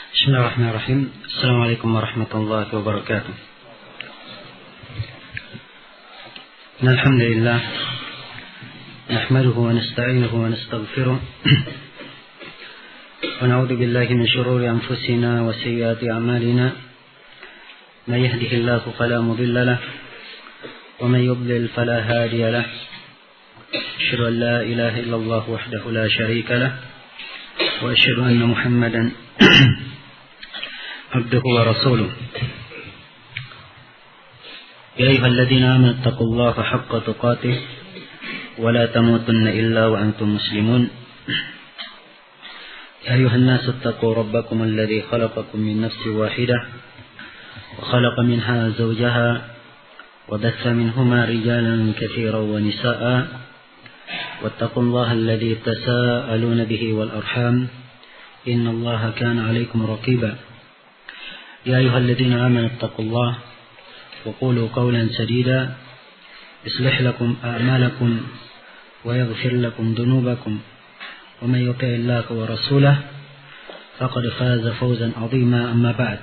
بسم الله الرحمن الرحيم. السلام عليكم ورحمة الله وبركاته. إن الحمد لله نحمده ونستعينه ونستغفره ونعوذ بالله من شرور أنفسنا وسيئات أعمالنا. من يهده الله فلا مضل له ومن يضلل فلا هادي له. أشهد أن لا إله إلا الله وحده لا شريك له وأشهد أن محمدا عبده ورسوله. يا أيها الذين آمنوا اتقوا الله حق تقاته ولا تموتن إلا وأنتم مسلمون. يا أيها الناس اتقوا ربكم الذي خلقكم من نفس واحدة وخلق منها زوجها وبث منهما رجالا كثيرا ونساء واتقوا الله الذي تساءلون به والأرحام إن الله كان عليكم رقيبا. يا أيها الذين آمنوا اتقوا الله وقولوا قولا سديدا يصلح لكم أعمالكم ويغفر لكم ذنوبكم ومن يطع الله ورسوله فقد فاز فوزا عظيما. أما بعد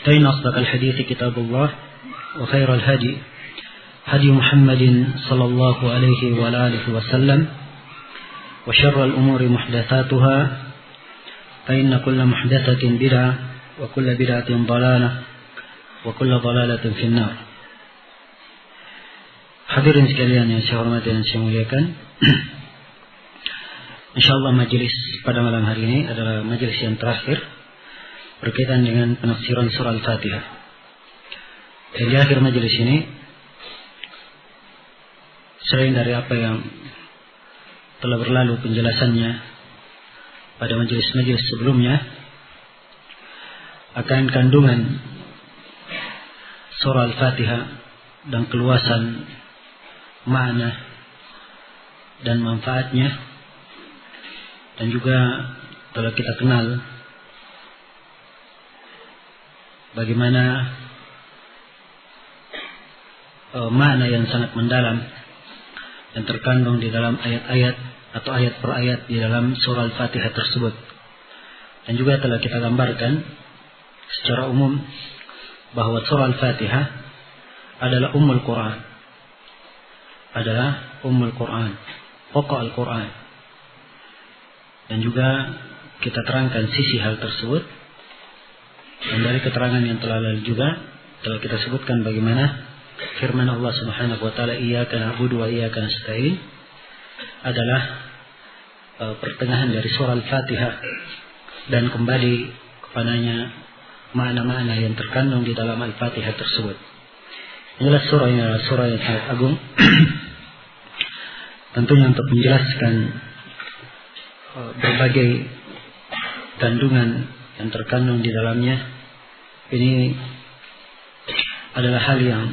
فإن أصدق الحديث كتاب الله وخير الهدي هدي محمد صلى الله عليه وآله وسلم وشر الأمور محدثاتها فإن كل محدثة بدعة وكل بدعة ضلالة وكل ضلالة في النار. Hadirin sekalian yang saya hormati dan saya muliakan, insyaallah majelis pada malam hari ini adalah majelis yang terakhir berkaitan dengan penafsiran surah Al-Fatihah. Dan di akhir majelis ini, selain dari apa yang telah berlalu penjelasannya pada majelis-majelis sebelumnya akan kandungan surah Al-Fatihah dan keluasan makna dan manfaatnya, dan juga telah kita kenal bagaimana makna yang sangat mendalam yang terkandung di dalam ayat-ayat atau ayat per ayat di dalam surah Al-Fatihah tersebut. Dan juga telah kita gambarkan secara umum bahwa surah Al-Fatihah adalah Ummul Quran, pokok Al-Quran. Dan juga kita terangkan sisi hal tersebut. Dan dari keterangan yang telah lalu juga telah kita sebutkan bagaimana firman Allah Subhanahu wa taala, iyyaka na'budu wa iyyaka nasta'in, adalah pertengahan dari surah Al-Fatihah, dan kembali kepadanya makna-makna yang terkandung di dalam Al-Fatihah tersebut. Inilah surah yang sangat agung tentunya untuk menjelaskan berbagai kandungan yang terkandung di dalamnya. Ini adalah hal yang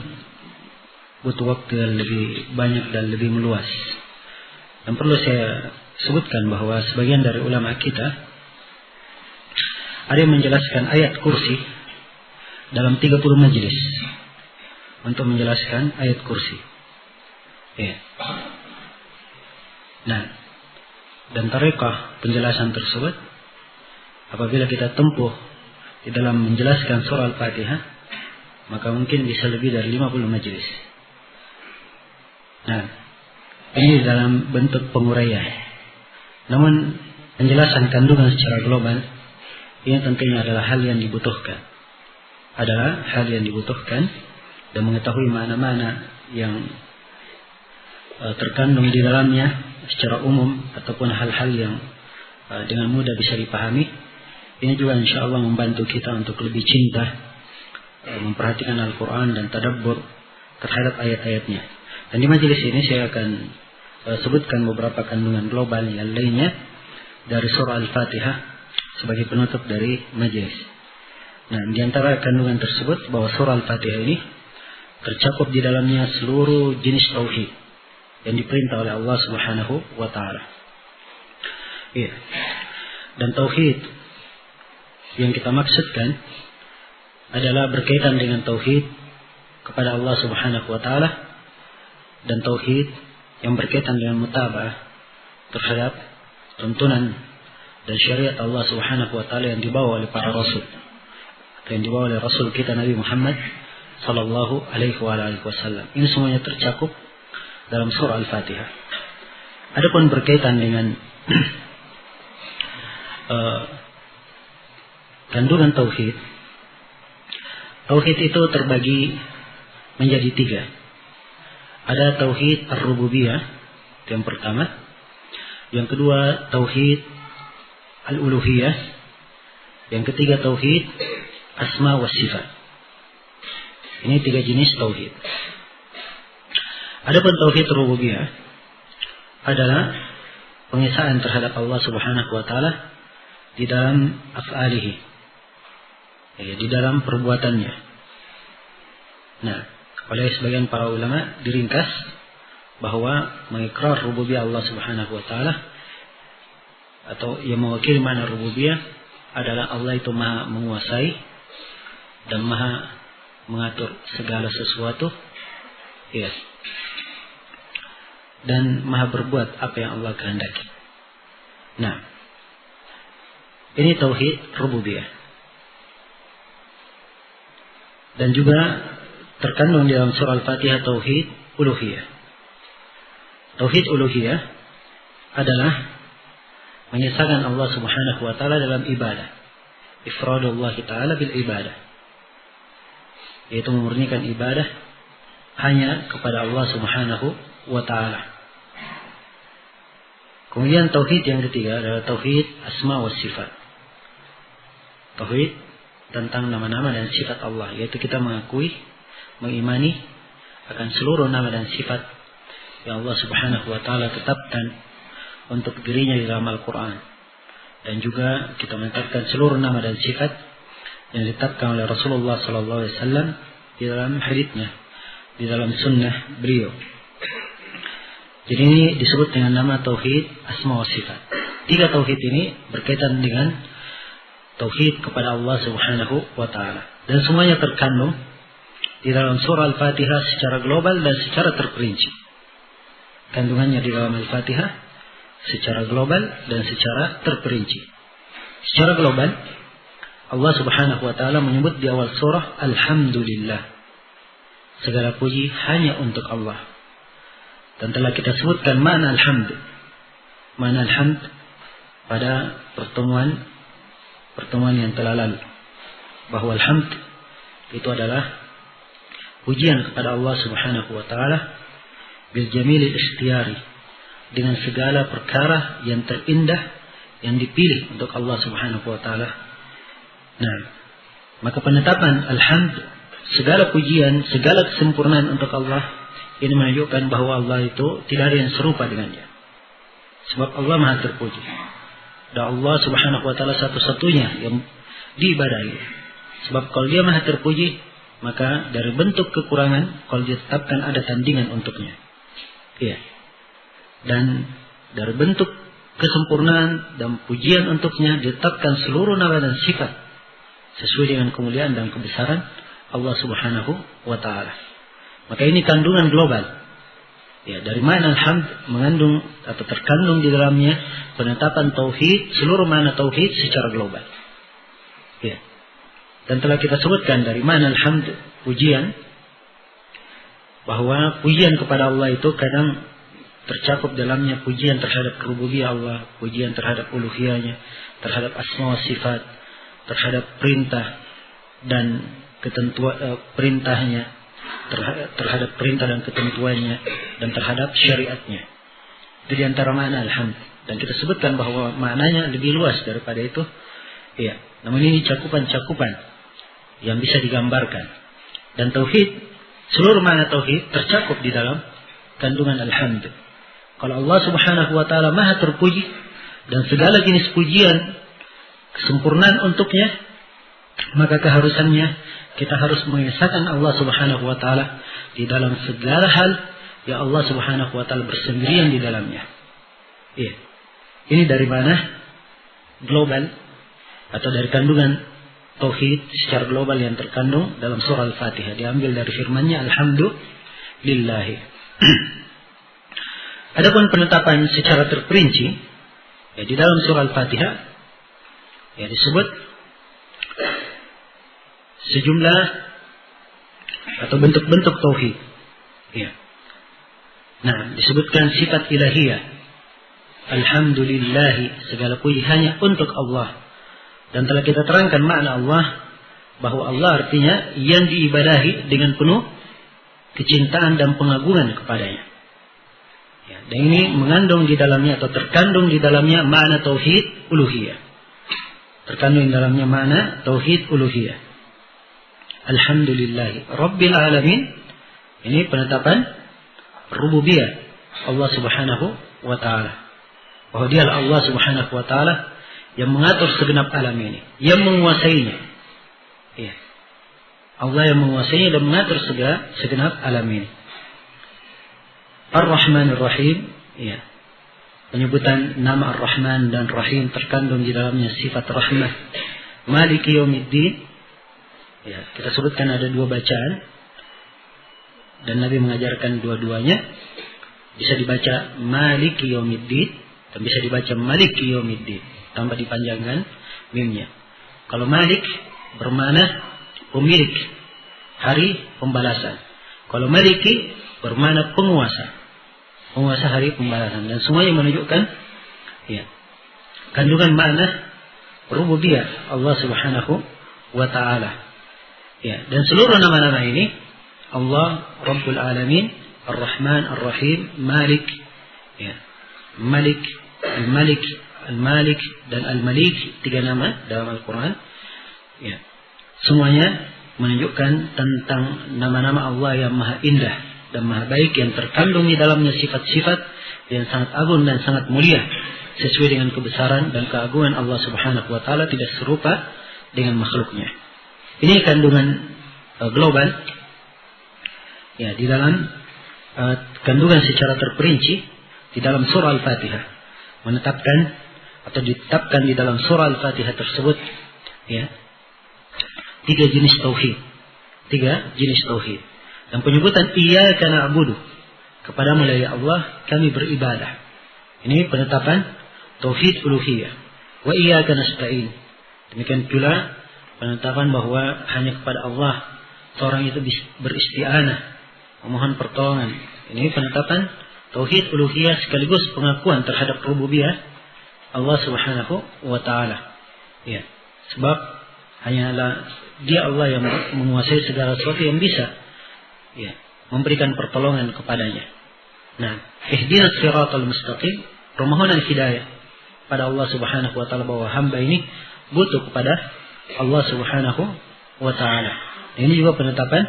butuh waktu yang lebih banyak dan lebih meluas. Dan perlu saya sebutkan bahwa sebagian dari ulama kita ada yang menjelaskan ayat kursi dalam 30 majelis untuk menjelaskan ayat kursi. Ya. Nah, dan tariqah penjelasan tersebut apabila kita tempuh di dalam menjelaskan surah Al-Fatihah, maka mungkin bisa lebih dari 50 majelis. Nah, ini dalam bentuk penguraian. Namun penjelasan kandungan secara global ini tentunya adalah hal yang dibutuhkan. Dan mengetahui mana-mana yang terkandung di dalamnya secara umum ataupun hal-hal yang dengan mudah bisa dipahami. Ini juga insya Allah membantu kita untuk lebih cinta memperhatikan Al-Quran dan tadabbur terhadap ayat-ayatnya. Dan di majelis ini saya akan sebutkan beberapa kandungan global yang lainnya dari surah Al-Fatihah sebagai penutup dari majelis. Nah, di antara kandungan tersebut bahwa surah Al-Fatihah ini tercakup di dalamnya seluruh jenis tauhid yang diperintah oleh Allah Subhanahu wa taala. Iya. Dan tauhid yang kita maksudkan adalah berkaitan dengan tauhid kepada Allah Subhanahu wa taala dan tauhid yang berkaitan dengan mutaba'ah terhadap tuntunan dan syariat Allah Subhanahu wa taala yang dibawa oleh para rasul, yang dibawa oleh Rasul kita Nabi Muhammad sallallahu alaihi wasallam. Ini semuanya tercakup dalam surah Al-Fatihah. Adapun berkaitan dengan kandungan tauhid, tauhid itu terbagi menjadi 3. Ada tauhid ar-rububiyah, yang pertama. Yang kedua tauhid al-uluhiyah. Yang ketiga tauhid asma wa sifat. Ini 3 jenis tauhid. Adapun tauhid rububiyah adalah pengesaan terhadap Allah Subhanahu wa taala di dalam af'alihi, di dalam perbuatannya. Nah, oleh sebagian para ulama diringkas bahwa mengikrar rububiyah Allah Subhanahu wa taala atau yang mewakili makna rububiyah adalah Allah itu maha menguasai dan maha mengatur segala sesuatu, ya, dan maha berbuat apa yang Allah kehendaki. Nah, ini tauhid rububiyah. Dan juga terkandung di dalam surah Al-Fatihah tauhid uluhiyah. Tauhid uluhiyah adalah mengesahkan Allah Subhanahu wa taala dalam ibadah. Ifradullah taala bil ibadah. Yaitu memurnikan ibadah hanya kepada Allah Subhanahu wa taala. Kemudian tauhid yang ketiga adalah tauhid asma wa sifat. Tauhid tentang nama-nama dan sifat Allah, yaitu kita mengakui, mengimani akan seluruh nama dan sifat yang Allah Subhanahu wa taala tetapkan untuk dirinya di dalam Al-Qur'an. Dan juga kita menetapkan seluruh nama dan sifat yang ditetapkan oleh Rasulullah sallallahu alaihi wasallam di dalam haditsnya, di dalam sunnah beliau. Jadi ini disebut dengan nama tauhid asma wa sifat. 3 tauhid ini berkaitan dengan tauhid kepada Allah Subhanahu wa taala, dan semuanya terkandung di dalam surah Al-Fatihah secara global dan secara terperinci. Kandungannya di dalam Al-Fatihah secara global dan secara terperinci. Secara global, Allah Subhanahu wa taala menyebut di awal surah alhamdulillah. Segala puji hanya untuk Allah. Dan telah kita sebutkan makna alhamd. Makna alhamd pada pertemuan yang telah lalu, bahwa alhamd itu adalah pujian kepada Allah Subhanahu wa taala bil jamilil ikhtiyari, dengan segala perkara yang terindah yang dipilih untuk Allah Subhanahu wa taala. Nah, maka penetapan alhamd, segala pujian, segala kesempurnaan untuk Allah, ini menunjukkan bahwa Allah itu tidak ada yang serupa dengannya. Sebab Allah Maha terpuji. Dan Allah Subhanahu wa taala satu-satunya yang diibadahi. Sebab kalau Dia Maha terpuji, maka dari bentuk kekurangan kalau ditetapkan ada tandingan untuknya. Iya. Dan dari bentuk kesempurnaan dan pujian untuknya ditetapkan seluruh nama dan sifat sesuai dengan kemuliaan dan kebesaran Allah Subhanahu wa taala. Maka ini kandungan global. Ya, dari mana alhamd mengandung atau terkandung di dalamnya penetapan tauhid, seluruh makna tauhid secara global. Ya. Dan telah kita sebutkan dari mana alhamd, pujian, bahwa pujian kepada Allah itu kadang tercakup dalamnya pujian terhadap rububiyah Allah, pujian terhadap uluhiyahnya, terhadap asma wa sifat, terhadap perintah dan perintahnya, terhadap perintah dan ketentuannya, dan terhadap syariatnya. Itu di antara makna alhamd. Dan kita sebutkan bahwa maknanya lebih luas daripada itu. Iya. Namun ini cakupan-cakupan yang bisa digambarkan. Dan tauhid, seluruh makna tauhid tercakup di dalam kandungan alhamd. Kalau Allah Subhanahu wa taala Maha terpuji dan segala jenis pujian kesempurnaan untuknya, maka keharusannya kita harus mengesahkan Allah Subhanahu wa taala di dalam segala hal yang Allah Subhanahu wa taala bersendirian di dalamnya. Iya. Ini dari mana? Global atau dari kandungan tauhid secara global yang terkandung dalam surah Al-Fatihah, diambil dari firman-Nya alhamdulillah. Adapun penetapan secara terperinci, ya, di dalam surah Al-Fatihah Ya, disebut sejumlah atau bentuk-bentuk tauhid. Ya. Nah, disebutkan sifat ilahiyah. Alhamdulillah, segala puji hanya untuk Allah. Dan telah kita terangkan makna Allah, bahwa Allah artinya yang diibadahi dengan penuh kecintaan dan pengagungan kepadanya. Ya, dan ini mengandung di dalamnya atau terkandung di dalamnya makna tauhid uluhiyah. Terkandung di dalamnya makna tauhid uluhiyah. Alhamdulillah Rabbil alamin. Ini penetapan rububiyah Allah Subhanahu wa taala. Bahwa Dialah Allah Subhanahu wa taala yang mengatur segenap alam ini, yang menguasainya. Ya. Allah yang menguasainya dan mengatur segenap alam ini. Ar-Rahmanir Rahim, ya. Penyebutan nama Ar-Rahman dan Rahim terkandung di dalamnya sifat rahmah. Maliki Yaumiddin. Ya, kita sebutkan ada dua bacaan dan Nabi mengajarkan dua-duanya. Bisa dibaca Maliki Yaumiddin dan bisa dibaca Maliki Yaumiddin tanpa dipanjangkan mimnya. Kalau Malik bermakna pemilik hari pembalasan. Kalau Maliki bermakna penguasa. Penguasa hari pembalasan. Dan semuanya menunjukkan ya, kandungan makna rububiyah Allah Subhanahu wa taala. Ya, dan seluruh nama-nama ini Allah Rabbul Alamin, Ar-Rahman, Ar-Rahim, Malik, ya, Malik, Al-Malik, Al-Malik dan Al-Malik, tiga nama dalam Al-Quran. Ya, semuanya menunjukkan tentang nama-nama Allah yang maha indah dan maha baik, yang terkandung di dalamnya sifat-sifat yang sangat agung dan sangat mulia sesuai dengan kebesaran dan keagungan Allah Subhanahu wa taala, tidak serupa dengan makhluknya. Ini kandungan global ya di dalam kandungan secara terperinci di dalam surah Al-Fatihah, menetapkan atau ditetapkan di dalam surah Al-Fatihah tersebut ya tiga jenis tauhid dan penyebutan iyyaka na'budu, kepadamu ya Allah kami beribadah. Ini penetapan tauhid uluhiyah. Wa iyyaka nasta'in, demikian pula penetapan bahwa hanya kepada Allah seorang itu beristi'anah, memohon pertolongan. Ini penetapan tauhid uluhiyah sekaligus pengakuan terhadap rububiyah Allah Subhanahu wa taala. Ya, sebab hanyalah Dia Allah yang menguasai segala sesuatu yang bisa ya memberikan pertolongan kepadanya. Nah, ihdinas siratal mustaqim, permohonan hidayah pada Allah Subhanahu wa taala, bahwa hamba ini butuh kepada Allah Subhanahu wa taala. Ini juga penetapan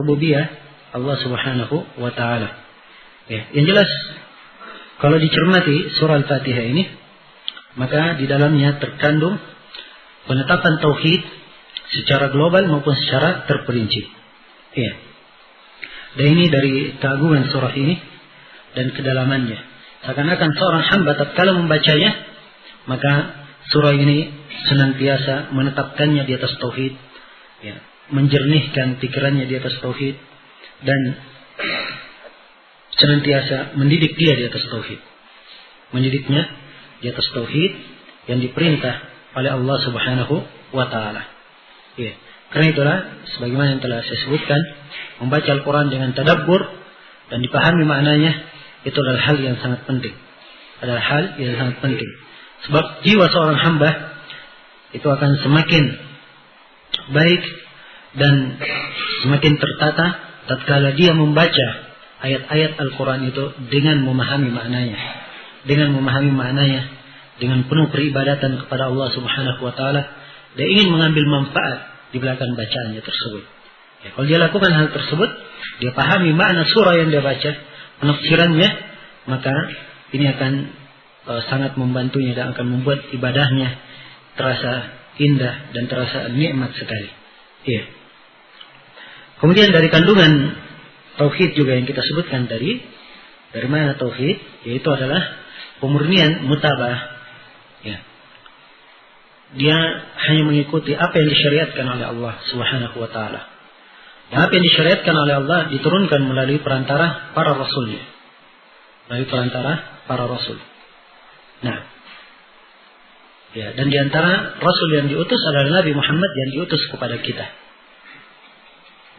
rububiyah Allah Subhanahu wa taala. Ya, yang jelas kalau dicermati surah Al-Fatihah ini, maka di dalamnya terkandung penetapan tauhid secara global maupun secara terperinci. Ya. Dan ini dari keagungan surah ini dan kedalamannya. Seakan-akan seorang hamba tatkala membacanya, maka surah ini senantiasa menetapkannya di atas tauhid, ya, menjernihkan pikirannya di atas tauhid, dan senantiasa mendidik dia di atas tauhid. Mendidiknya di atas tauhid yang diperintah oleh Allah Subhanahu wa taala. Ya. Karena itulah sebagaimana yang telah saya sebutkan, membaca Al-Quran dengan tadabbur dan dipahami maknanya itu adalah hal yang sangat penting. Adalah hal yang sangat penting. Sebab jiwa seorang hamba itu akan semakin baik dan semakin tertata tatkala dia membaca ayat-ayat Al-Quran itu dengan memahami maknanya. Dengan memahami maknanya, dengan penuh peribadatan kepada Allah Subhanahu wa taala, dia ingin mengambil manfaat di belakang bacaannya tersebut. Ya, kalau dia lakukan hal tersebut, dia pahami makna surah yang dia baca, penafsirannya, maka ini akan sangat membantunya dan akan membuat ibadahnya terasa indah dan terasa nikmat sekali. Ya. Kemudian dari kandungan tauhid juga yang kita sebutkan dari mana tauhid, yaitu adalah pemurnian mutabah. Ya. Dia hanya mengikuti apa yang disyariatkan oleh Allah Subhanahu wa taala. Dan apa yang disyariatkan oleh Allah diturunkan melalui perantara para rasulnya. Melalui perantara para rasul. Nah, Ya, dan di antara rasul yang diutus adalah Nabi Muhammad yang diutus kepada kita.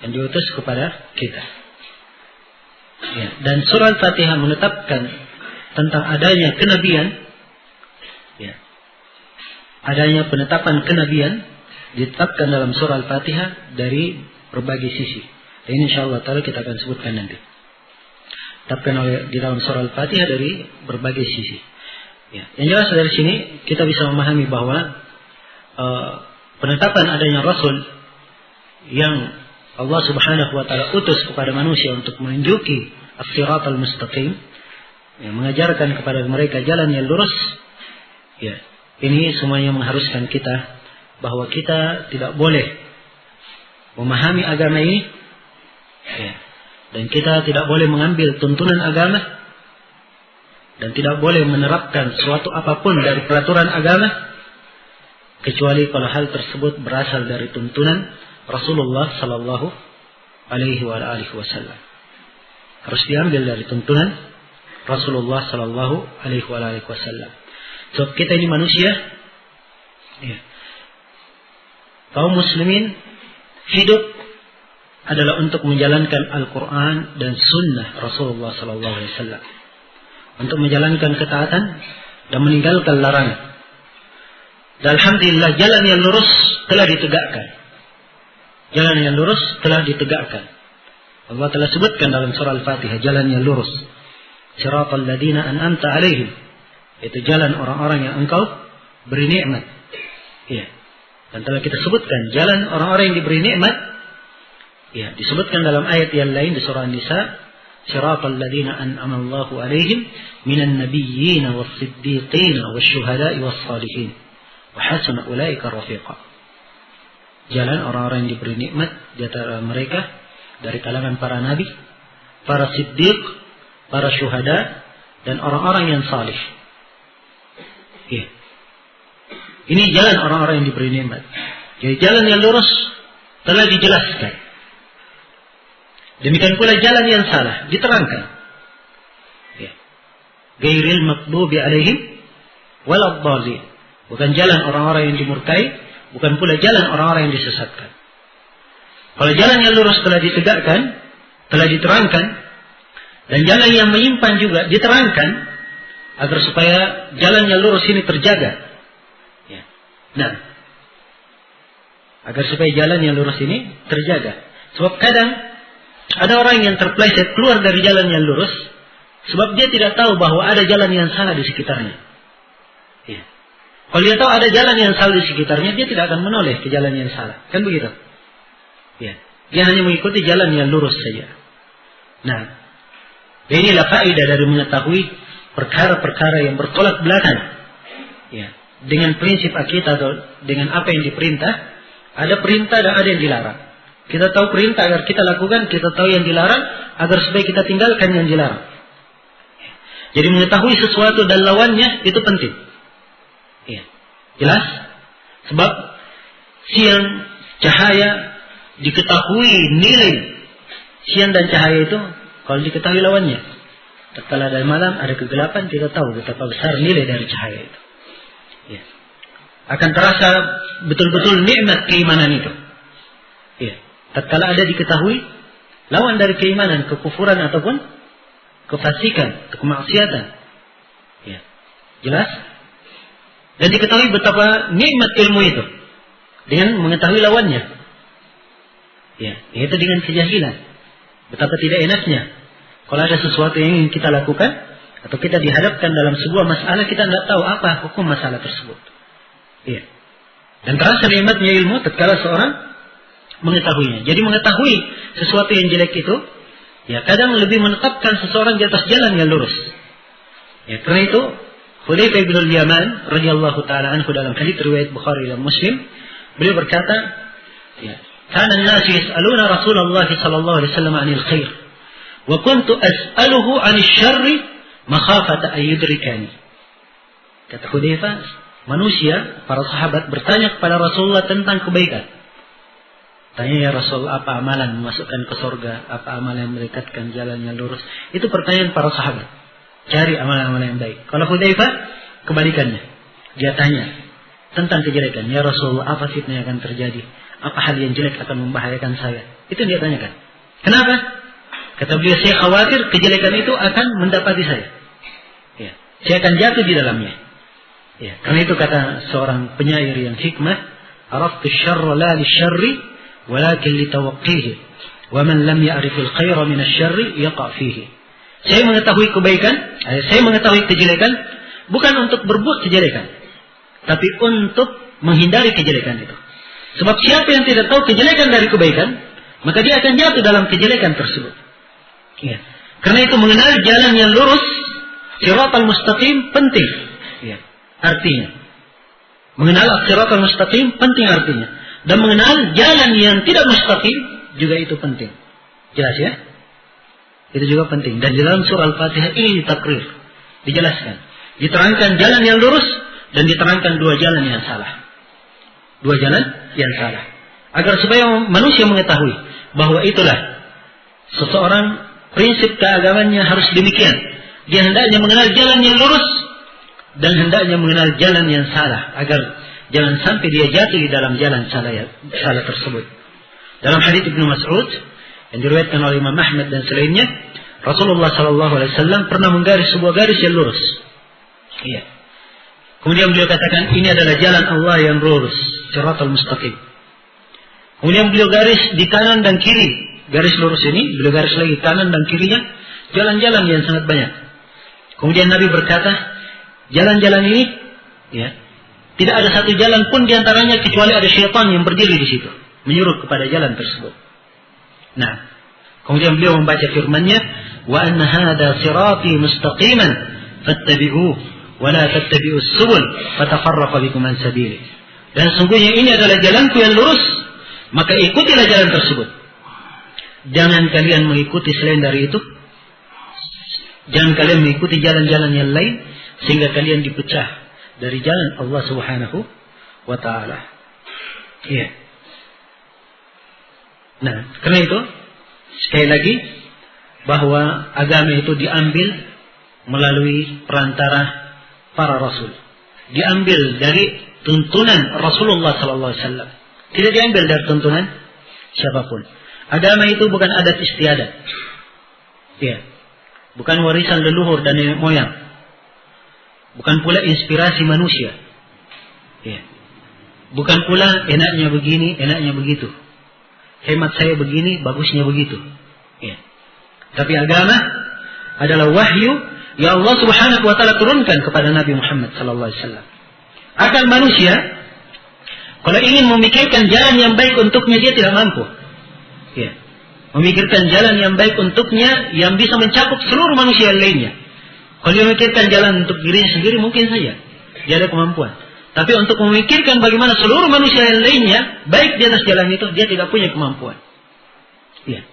Yang diutus kepada kita. Ya, dan surah Al-Fatihah menetapkan tentang adanya kenabian. Ya. Adanya penetapan kenabian ditetapkan dalam surah Al-Fatihah dari berbagai sisi. Dan ini insyaallah taala kita akan sebutkan nanti. Ditetapkan di dalam surah Al-Fatihah dari berbagai sisi. Ya. Yang jelas dari sini kita bisa memahami bahwa penetapan adanya Rasul yang Allah Subhanahu wa taala utus kepada manusia untuk menunjuki as-siratal mustaqim, ya, mengajarkan kepada mereka jalan yang lurus. Ya, ini semuanya mengharuskan kita bahwa kita tidak boleh memahami agama ini, ya, dan kita tidak boleh mengambil tuntunan agama dan tidak boleh menerapkan suatu apapun dari peraturan agama kecuali kalau hal tersebut berasal dari tuntunan Rasulullah sallallahu alaihi wasallam. Harus diambil dari tuntunan Rasulullah sallallahu alaihi wasallam. So kita ini manusia, ya. Kaum muslimin hidup adalah untuk menjalankan Al-Quran dan Sunnah Rasulullah sallallahu alaihi wasallam. Untuk menjalankan ketaatan dan meninggalkan larangan. Dan alhamdulillah jalan yang lurus telah ditegakkan. Jalan yang lurus telah ditegakkan. Allah telah sebutkan dalam surah Al-Fatihah jalan yang lurus. Siratal ladzina an'amta 'alaihim. Itu jalan orang-orang yang engkau beri nikmat. Iya. Dan telah kita sebutkan jalan orang-orang yang diberi nikmat. Ya, disebutkan dalam ayat yang lain di surah An-Nisa. Siratal ladzina an'ama Allahu 'alaihim minan nabiyyin was-siddiqin wasyuhada'i was-shalihin. Wa hasuna ulaika rafiqa. Jalan orang-orang yang diberi nikmat di antara mereka dari kalangan para nabi, para siddiq, para syuhada, dan orang-orang yang salih. Ya. Ini jalan orang-orang yang diberi nikmat. Jadi jalan yang lurus telah dijelaskan. Demikian pula jalan yang salah diterangkan. Ya. Ghairil maghdubi alaihim waladhdallin. Bukan jalan orang-orang yang dimurkai, bukan pula jalan orang-orang yang disesatkan. Kalau jalan yang lurus telah ditegakkan, telah diterangkan, dan jalan yang menyimpang juga diterangkan, agar supaya jalan yang lurus ini terjaga. Ya. Nah, agar supaya jalan yang lurus ini terjaga. Sebab kadang ada orang yang terpeleset keluar dari jalan yang lurus, sebab dia tidak tahu bahwa ada jalan yang salah di sekitarnya. Ya. Kalau dia tahu ada jalan yang salah di sekitarnya, dia tidak akan menoleh ke jalan yang salah. Kan begitu? Ya. Dia hanya mengikuti jalan yang lurus saja. Nah, inilah faedah dari mengetahui perkara-perkara yang bertolak belakang. Ya. Dengan prinsip akidah atau dengan apa yang diperintah, ada perintah dan ada yang dilarang. Kita tahu perintah agar kita lakukan, kita tahu yang dilarang agar supaya kita tinggalkan yang dilarang. Jadi mengetahui sesuatu dan lawannya itu penting. Ya. Jelas? Sebab siang cahaya diketahui nilai siang dan cahaya itu kalau diketahui lawannya. Tatkala ada malam ada kegelapan, kita tahu betapa besar nilai dari cahaya itu. Ya. Akan terasa betul-betul nikmat keimanan itu. Ya. Tatkala ada diketahui lawan dari keimanan, kekufuran ataupun kefasikan, kemaksiatan. Ya. Jelas? Dan diketahui betapa nikmat ilmu itu dengan mengetahui lawannya. Ya, yaitu dengan kejahilan. Betapa tidak enaknya kalau ada sesuatu yang ingin kita lakukan atau kita dihadapkan dalam sebuah masalah, kita tidak tahu apa hukum masalah tersebut. Ya. Dan terasa nikmatnya ilmu tatkala seorang mengetahuinya. Jadi mengetahui sesuatu yang jelek itu, ya kadang lebih menetapkan seseorang di atas jalan yang lurus. Ya, karena itu Hudzaifah bin al-Yaman radhiyallahu taala anhu dalam hadits riwayat Bukhari dan Muslim, beliau berkata, ya, kana an-nas yas'aluna Rasulullah sallallahu alaihi wasallam 'anil khair wa kuntu as'aluhu 'anil syarri makhafata an yudrikani. Kata Hudzaifah, manusia, para sahabat bertanya kepada Rasulullah tentang kebaikan. Tanya, ya Rasul, apa amalan memasukkan ke surga, apa amalan yang mendekatkan jalan yang lurus? Itu pertanyaan para sahabat. Cari amalan-amalan yang baik. Kalau Hudzaifah, kebalikannya. Dia tanya, tentang kejelekan. Ya Rasulullah, apa fitnah yang akan terjadi? Apa hal yang jelek akan membahayakan saya? Itu dia tanyakan. Kenapa? Kata beliau, saya khawatir kejelekan itu akan mendapati saya. Ya, saya akan jatuh di dalamnya. Ya, karena itu kata seorang penyair yang hikmah, araftu syarra la lisyarri walakin litawaqqihi wa man lam ya'rifil khaira min asy-syarri yaqa fihi. Saya mengetahui kebaikan, saya mengetahui kejelekan bukan untuk berbuat kejelekan, tapi untuk menghindari kejelekan itu. Sebab siapa yang tidak tahu kejelekan dari kebaikan, maka dia akan jatuh dalam kejelekan tersebut. Ya. Karena itu mengenal jalan yang lurus, siratal mustaqim penting. Ya. Artinya, mengenal siratal mustaqim penting artinya. Dan mengenal jalan yang tidak mustaqim juga itu penting. Jelas ya? Itu juga penting. Dan di dalam surah Al-Fatihah ini ditakrir, dijelaskan, diterangkan jalan yang lurus dan diterangkan dua jalan yang salah. Dua jalan yang salah. Agar supaya manusia mengetahui bahwa itulah seseorang prinsip keagamannya harus demikian. Dia hendaknya mengenal jalan yang lurus dan hendaknya mengenal jalan yang salah, agar jangan sampai dia jatuh di dalam jalan salah tersebut. Dalam hadits Ibnu Mas'ud yang diriwayatkan oleh Imam Ahmad dan selainnya, Rasulullah SAW pernah menggaris sebuah garis yang lurus. Iya. Kemudian beliau katakan, ini adalah jalan Allah yang lurus, siratal mustaqim. Kemudian beliau garis di kanan dan kiri. Garis lurus ini, beliau garis lagi kanan dan kirinya, jalan-jalan yang sangat banyak. Kemudian Nabi berkata, jalan-jalan ini, ya, tidak ada satu jalan pun diantaranya kecuali ada syaitan yang berdiri di situ, menyuruh kepada jalan tersebut. Nah, kemudian beliau membaca firman-Nya, wa anna hadza sirati mustaqiman fattabi'uhu wa la tattabi'us subul fatafarraqa bikum an sabili. Dan sungguhnya ini adalah jalanku yang lurus, maka ikutilah jalan tersebut. Jangan kalian mengikuti selain dari itu. Jangan kalian mengikuti jalan-jalan yang lain sehingga kalian dipecah dari jalan Allah Subhanahu wa taala. Iya. Nah, karena itu sekali lagi bahwa agama itu diambil melalui perantara para rasul. Diambil dari tuntunan Rasulullah sallallahu alaihi wasallam. Tidak diambil dari tuntunan siapapun. Agama itu bukan adat istiadat. Ya. Bukan warisan leluhur dan nenek moyang. Bukan pula inspirasi manusia. Ya. Bukan pula enaknya begini, enaknya begitu. Hemat saya begini, bagusnya begitu. Ya. Tapi agama adalah wahyu yang Allah Subhanahu wa taala turunkan kepada Nabi Muhammad sallallahu alaihi wasallam. Akal manusia kalau ingin memikirkan jalan yang baik untuknya, dia tidak mampu. Ya. Memikirkan jalan yang baik untuknya yang bisa mencakup seluruh manusia lainnya. Kalau dia memikirkan jalan untuk dirinya sendiri, mungkin saja dia ada kemampuan. Tapi untuk memikirkan bagaimana seluruh manusia yang lainnya baik di atas jalan itu, dia tidak punya kemampuan. Ya.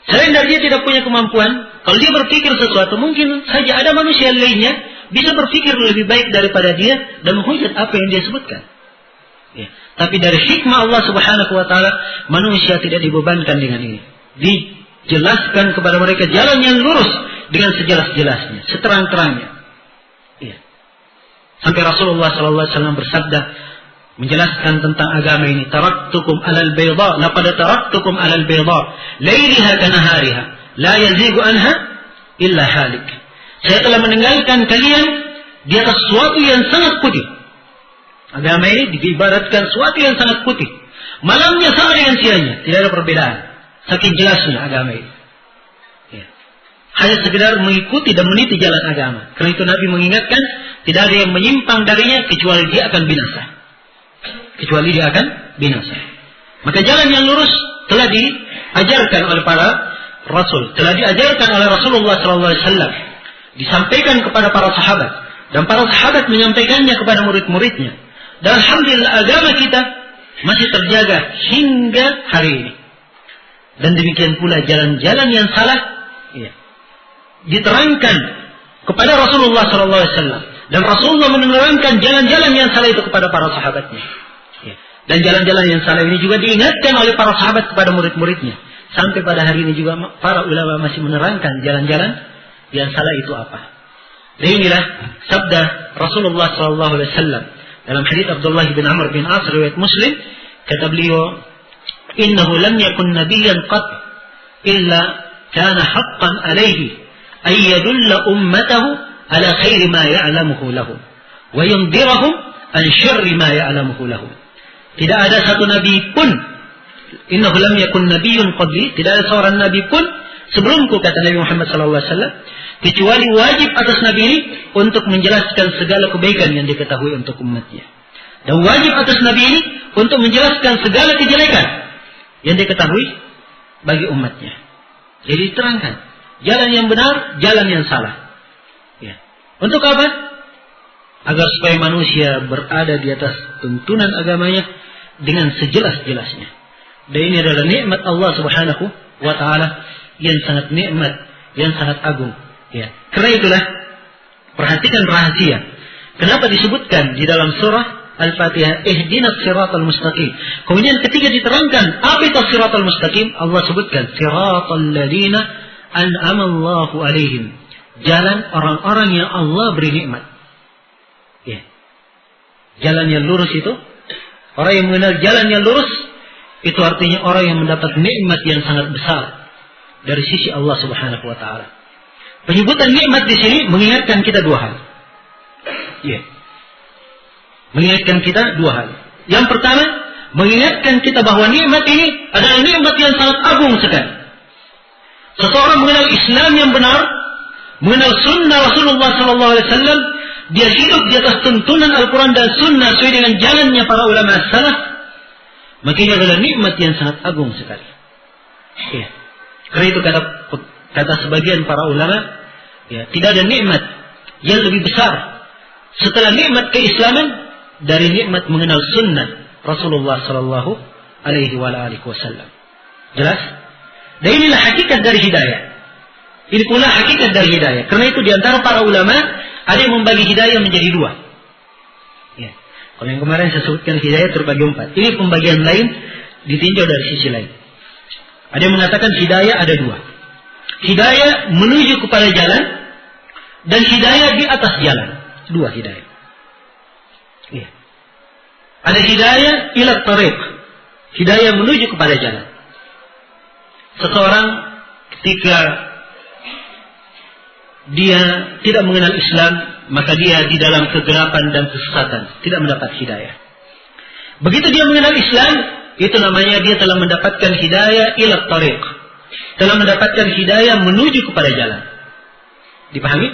Selain dari dia tidak punya kemampuan, kalau dia berpikir sesuatu, mungkin saja ada manusia lainnya bisa berpikir lebih baik daripada dia dan menghujat apa yang dia sebutkan. Ya. Tapi dari hikmah Allah Subhanahu wa taala, manusia tidak dibebankan dengan ini. Dijelaskan kepada mereka jalan yang lurus dengan sejelas-jelasnya, seterang-terangnya. Ya. Sampai Rasulullah sallallahu alaihi wasallam bersabda menjelaskan tentang agama ini, taraktukum alal bayda, laqad taraktukum alal bayda, lailiha kanahariha, la yazigu anha illa halik. Saya telah meninggalkan kalian di atas sesuatu yang sangat putih. Agama ini diibaratkan sesuatu yang sangat putih. Malamnya sama dengan siangnya, tidak ada perbedaan. Saking jelasnya agama ini. Ya. Hanya sekedar mengikuti dan meniti jalan agama. Karena itu Nabi mengingatkan, tidak ada yang menyimpang darinya kecuali dia akan binasa. Kecuali dia akan binasa. Maka jalan yang lurus telah diajarkan oleh para rasul, telah diajarkan oleh Rasulullah SAW, disampaikan kepada para sahabat, dan para sahabat menyampaikannya kepada murid-muridnya. Dan alhamdulillah agama kita masih terjaga hingga hari ini. Dan demikian pula jalan-jalan yang salah, ya, diterangkan kepada Rasulullah SAW, dan Rasulullah menerangkan jalan-jalan yang salah itu kepada para sahabatnya. Dan jalan-jalan yang salah ini juga diingatkan oleh para sahabat kepada murid-muridnya. Sampai pada hari ini juga para ulama masih menerangkan jalan-jalan yang salah itu apa. Dan inilah sabda Rasulullah SAW Dalam hadits Abdullah bin Amr bin As riwayat Muslim, kata beliau, "Innahu lam yakun nabiyyan qat illa kana haqqan alaihi ay yadulla ummatahu ala khairi ma ya'lamuhu lahum wa yundirahum an syarri ma ya'lamuhu lahum." Tidak ada satu nabi pun, innahu lam yakun nabiyyun qabli, tidak ada seorang nabi pun sebelumku, kata Nabi Muhammad SAW, kecuali wajib atas nabi ini untuk menjelaskan segala kebaikan yang diketahui untuk umatnya, dan wajib atas nabi ini untuk menjelaskan segala kejelekan yang diketahui bagi umatnya. Jadi diterangkan jalan yang benar, jalan yang salah. Ya. Untuk apa? Agar supaya manusia berada di atas tuntunan agamanya dengan sejelas-jelasnya. Dan ini adalah nikmat Allah Subhanahu wa taala yang sangat nikmat, yang sangat agung. Ya. Karena itulah perhatikan rahasia. Kenapa disebutkan di dalam surah Al-Fatihah, ihdinas siratal mustaqim. Kemudian ketika diterangkan apa itu siratal mustaqim, Allah sebutkan siratal ladzina an'ama Allahu alaihim. Jalan orang-orang yang Allah beri nikmat. Ya. Jalan yang lurus itu, orang yang mengenal jalan yang lurus, itu artinya orang yang mendapat nikmat yang sangat besar dari sisi Allah Subhanahu wa taala. Penyebutan nikmat di sini mengingatkan kita dua hal. Ya. Mengingatkan kita dua hal. Yang pertama, mengingatkan kita bahwa nikmat ini adalah nikmat yang sangat agung sekali. Seseorang mengenal Islam yang benar, mengenal sunnah Rasulullah SAW, dia hidup di atas tuntunan Al-Quran dan sunnah sesuai dengan jalannya para ulama salaf, maka ini adalah nikmat yang sangat agung sekali. Ya. Karena itu kata sebagian para ulama, ya, tidak ada nikmat yang lebih besar setelah nikmat keislaman dari nikmat mengenal sunnah Rasulullah Sallallahu Alaihi Wasallam. Jelas? Dan inilah hakikat dari hidayah. Ini pula hakikat dari hidayah. Karena itu diantara para ulama ada yang membagi hidayah menjadi dua. Ya. Kalau yang kemarin saya sebutkan hidayah terbagi 4. Ini pembagian lain ditinjau dari sisi lain. Ada yang mengatakan hidayah ada dua. Hidayah menuju kepada jalan dan hidayah di atas jalan. Dua hidayah. Ya. Ada hidayah ila tariq, hidayah menuju kepada jalan. Seseorang ketika dia tidak mengenal Islam, maka dia di dalam kegelapan dan kesesatan, tidak mendapat hidayah. Begitu dia mengenal Islam, itu namanya dia telah mendapatkan hidayah ila tariq, telah mendapatkan hidayah menuju kepada jalan. Dipahami?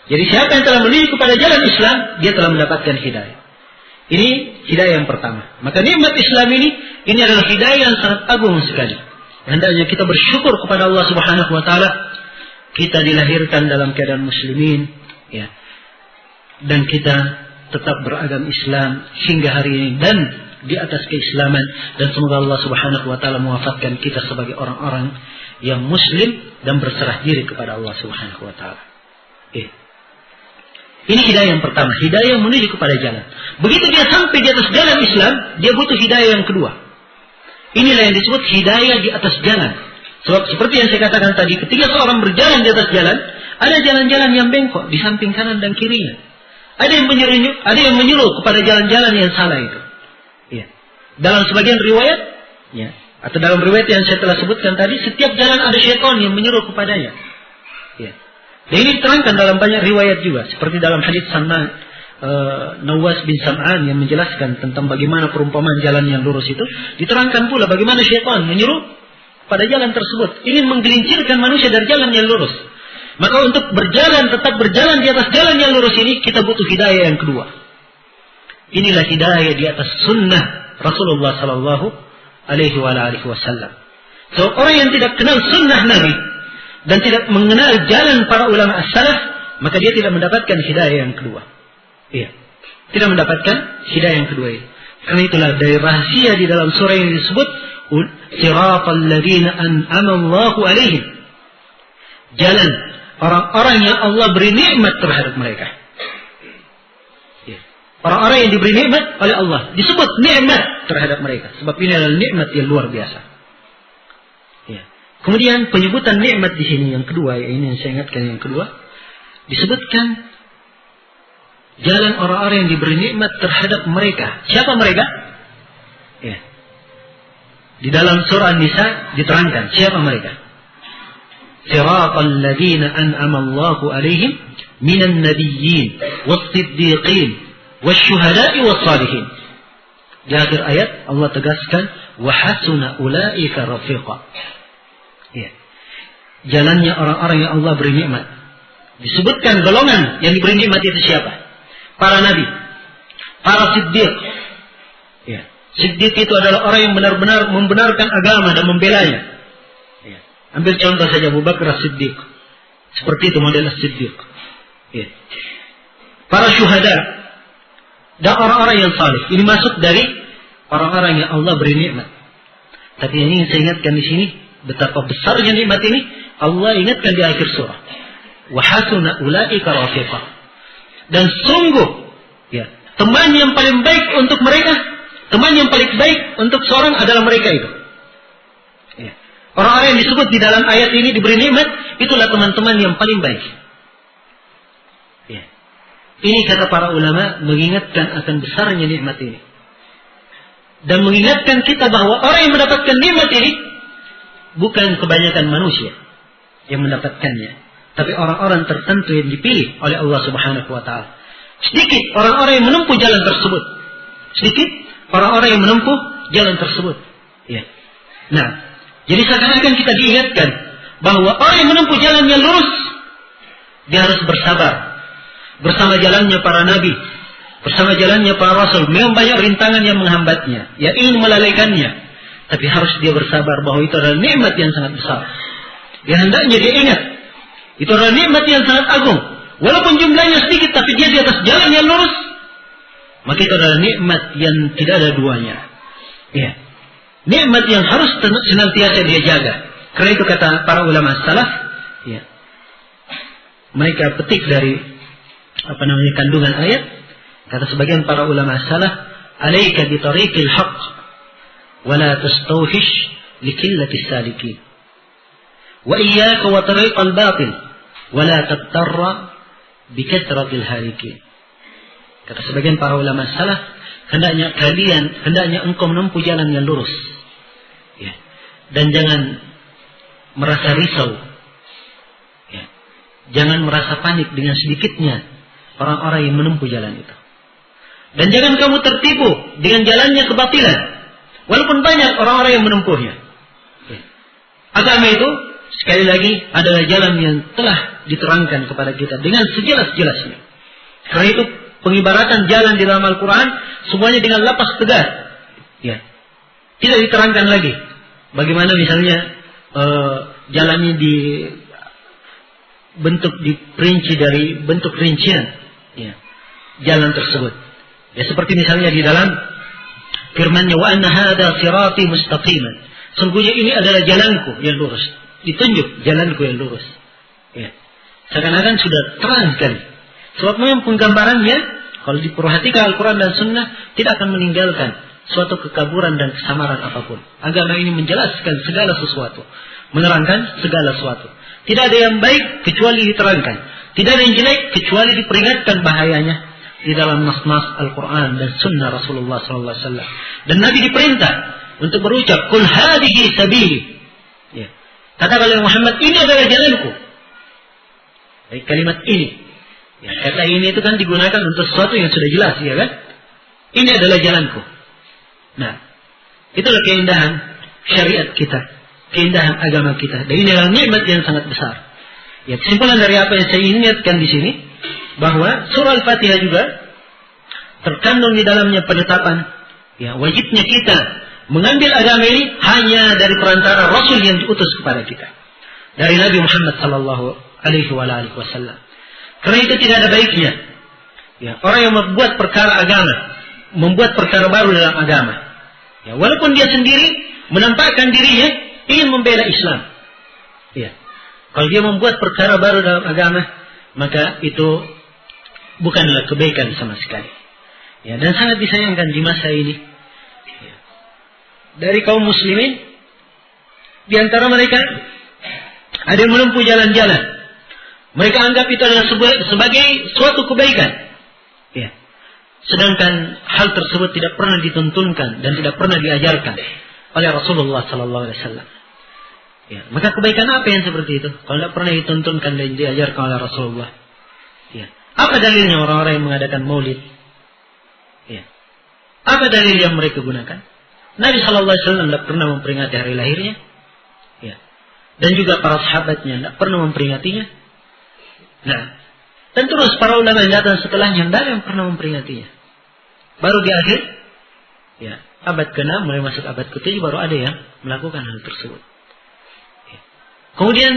Jadi siapa yang telah menuju kepada jalan Islam, dia telah mendapatkan hidayah. Ini hidayah yang pertama. Maka nikmat Islam ini adalah hidayah yang sangat agung sekali. Hendaknya kita bersyukur kepada Allah Subhanahu wa taala. Kita dilahirkan dalam keadaan muslimin, ya. Dan kita tetap beragam Islam hingga hari ini dan di atas keislaman, dan semoga Allah Subhanahu wa taala mewafatkan kita sebagai orang-orang yang muslim dan berserah diri kepada Allah Subhanahu wa taala. Ini hidayah yang pertama, hidayah menuju kepada jalan. Begitu dia sampai di atas jalan Islam, dia butuh hidayah yang kedua. Inilah yang disebut hidayah di atas jalan. Sebab seperti yang saya katakan tadi, ketika seorang berjalan di atas jalan, ada jalan-jalan yang bengkok di samping kanan dan kirinya. Ada yang menyuruh kepada jalan-jalan yang salah itu. Ya. Dalam sebagian riwayat, ya, atau dalam riwayat yang saya telah sebutkan tadi, setiap jalan ada syaitan yang menyuruh kepadanya. Ya. Dan ini diterangkan dalam banyak riwayat juga, seperti dalam hadits Nawas bin Sam'an yang menjelaskan tentang bagaimana perumpamaan jalan yang lurus itu, diterangkan pula bagaimana syaitan menyuruh pada jalan tersebut, ingin menggelincirkan manusia dari jalan yang lurus. Maka untuk tetap berjalan di atas jalan yang lurus ini, kita butuh hidayah yang kedua. Inilah hidayah di atas sunnah Rasulullah Sallallahu Alaihi Wasallam. So, orang yang tidak kenal sunnah Nabi dan tidak mengenal jalan para ulama as-salaf, maka dia tidak mendapatkan hidayah yang kedua. Iya, tidak mendapatkan hidayah yang kedua ini. Karena itulah dari rahasia di dalam surah yang disebut siratal ladzina an'ama Allahu alaihim. Jalan orang-orang yang Allah beri nikmat terhadap mereka. Orang-orang yang diberi nikmat oleh Allah disebut nikmat terhadap mereka, sebab ini adalah nikmat yang luar biasa. Ya. Kemudian penyebutan nikmat di sini yang kedua, ini yang saya ingatkan yang kedua, disebutkan jalan orang-orang yang diberi nikmat terhadap mereka. Siapa mereka? Ya. Di dalam surah An-Nisa diterangkan siapa mereka. Siratal ladzina an'ama Allahu 'alaihim minan nabiyyin was-siddiqin wasyuhada'i was-salihin. Di akhir ayat Allah tegaskan wa hasuna ulaika rafiqa. Ya. Jalannya orang-orang yang Allah beri nikmat. Disebutkan golongan yang diberi nikmat itu siapa? Para nabi, para siddiq. Ya. Siddiq itu adalah orang yang benar-benar membenarkan agama dan membelanya. Ya. Ambil contoh saja Abu Bakar As-Siddiq. Seperti itu model As-Siddiq. Ya. Para syuhada dan orang-orang yang saleh. Ini masuk dari orang-orang yang Allah beri nikmat. Tapi yang ingin saya ingatkan di sini, betapa besarnya nikmat ini Allah ingatkan di akhir surah. Wa hasuna ulaika rafiqa. Dan sungguh, ya, teman yang paling baik untuk mereka, teman yang paling baik untuk seorang adalah mereka itu. Ya. Orang-orang yang disebut di dalam ayat ini diberi nikmat, itulah teman-teman yang paling baik. Ya. Ini kata para ulama mengingatkan akan besarnya nikmat ini. Dan mengingatkan kita bahwa orang yang mendapatkan nikmat ini bukan kebanyakan manusia yang mendapatkannya, tapi orang-orang tertentu yang dipilih oleh Allah Subhanahu wa taala. Sedikit orang-orang yang menempuh jalan tersebut. Sedikit orang-orang yang menempuh jalan tersebut. Ya. Nah, jadi seakan-akan kita diingatkan bahwa orang yang menempuh jalan yang lurus, dia harus bersabar bersama jalannya para nabi, bersama jalannya para rasul. Memang banyak rintangan yang menghambatnya, yang ingin melalaikannya, tapi harus dia bersabar bahwa itu adalah nikmat yang sangat besar. Yang hendaknya dia ingat, itu adalah nikmat yang sangat agung. Walaupun jumlahnya sedikit, tapi dia di atas jalan yang lurus, maka itu adalah nikmat yang tidak ada duanya. Ya. Nikmat yang harus senantiasa dia jaga. Karena itu kata para ulama salaf, ya, mereka petik dari kandungan ayat. Kata sebagian para ulama salaf, "Alaika bi tariqil haqq wa la tastawhish li qillatis salikin. Wa iyyaka wa tariqal batil wa la tattarra bi kathratil halikin." Kata sebagian para ulama salaf, hendaknya engkau menempuh jalan yang lurus. Ya. Dan jangan merasa risau. Ya. Jangan merasa panik dengan sedikitnya orang-orang yang menempuh jalan itu. Dan jangan kamu tertipu dengan jalannya kebatilan, walaupun banyak orang-orang yang menempuhnya. Ya. Agama itu sekali lagi adalah jalan yang telah diterangkan kepada kita dengan sejelas-jelasnya. Karena itu pengibaratan jalan di dalam Al-Quran semuanya dengan lapas tegas. Ya. Tidak diterangkan lagi bagaimana misalnya jalannya diperinci dari bentuk rincian, ya, jalan tersebut. Ya, seperti misalnya di dalam firman-Nya, wa anna hadza sirati mustaqiman. Sungguhnya ini adalah jalanku yang lurus. Ditunjuk jalanku yang lurus. Ya. Seakan-akan sudah terang sekali. Sebab memang penggambarannya, kalau diperhatikan Al-Quran dan Sunnah, tidak akan meninggalkan suatu kekaburan dan kesamaran apapun. Agama ini menjelaskan segala sesuatu, menerangkan segala sesuatu. Tidak ada yang baik kecuali diterangkan. Tidak ada yang jelek kecuali diperingatkan bahayanya di dalam nas-nas Al-Quran dan Sunnah Rasulullah SAW. Dan Nabi diperintah untuk berucap, "Qul hadhihi sabili." Ya. Katakan oleh Muhammad, ini adalah jalanku. Baik, kalimat ini. Ya, kata ini itu kan digunakan untuk sesuatu yang sudah jelas, ya kan? Ini adalah jalanku. Nah, itulah keindahan syariat kita, keindahan agama kita. Dan ini adalah nikmat yang sangat besar. Ya, kesimpulan dari apa yang saya ingatkan di sini, bahwa surah Al-Fatihah juga terkandung di dalamnya penetapan, ya, wajibnya kita mengambil agama ini hanya dari perantara Rasul yang diutus kepada kita, dari Nabi Muhammad Sallallahu Alaihi Wasallam. Karena itu tidak ada baiknya, ya, orang yang membuat perkara agama, membuat perkara baru dalam agama, ya, walaupun dia sendiri menampakkan dirinya ingin membela Islam, ya, kalau dia membuat perkara baru dalam agama, maka itu bukanlah kebaikan sama sekali. Ya, dan sangat disayangkan di masa ini, ya, dari kaum muslimin, di antara mereka ada yang menempuh jalan-jalan. Mereka anggap itu adalah sebagai suatu kebaikan. Ya. Sedangkan hal tersebut tidak pernah dituntunkan dan tidak pernah diajarkan oleh Rasulullah sallallahu alaihi wasallam. Ya, maka kebaikan apa yang seperti itu kalau tidak pernah dituntunkan dan diajarkan oleh Rasulullah? Ya. Apa dalilnya orang-orang yang mengadakan maulid? Ya. Apa dalil yang mereka gunakan? Nabi sallallahu alaihi wasallam tidak pernah memperingati hari lahirnya. Ya. Dan juga para sahabatnya tidak pernah memperingatinya. Nah, dan terus para ulama yang datang setelahnya tidak ada yang pernah memperingatinya. Baru di akhir, ya, abad ke-6 mulai masuk abad ke-7 baru ada yang melakukan hal tersebut. Ya. Kemudian,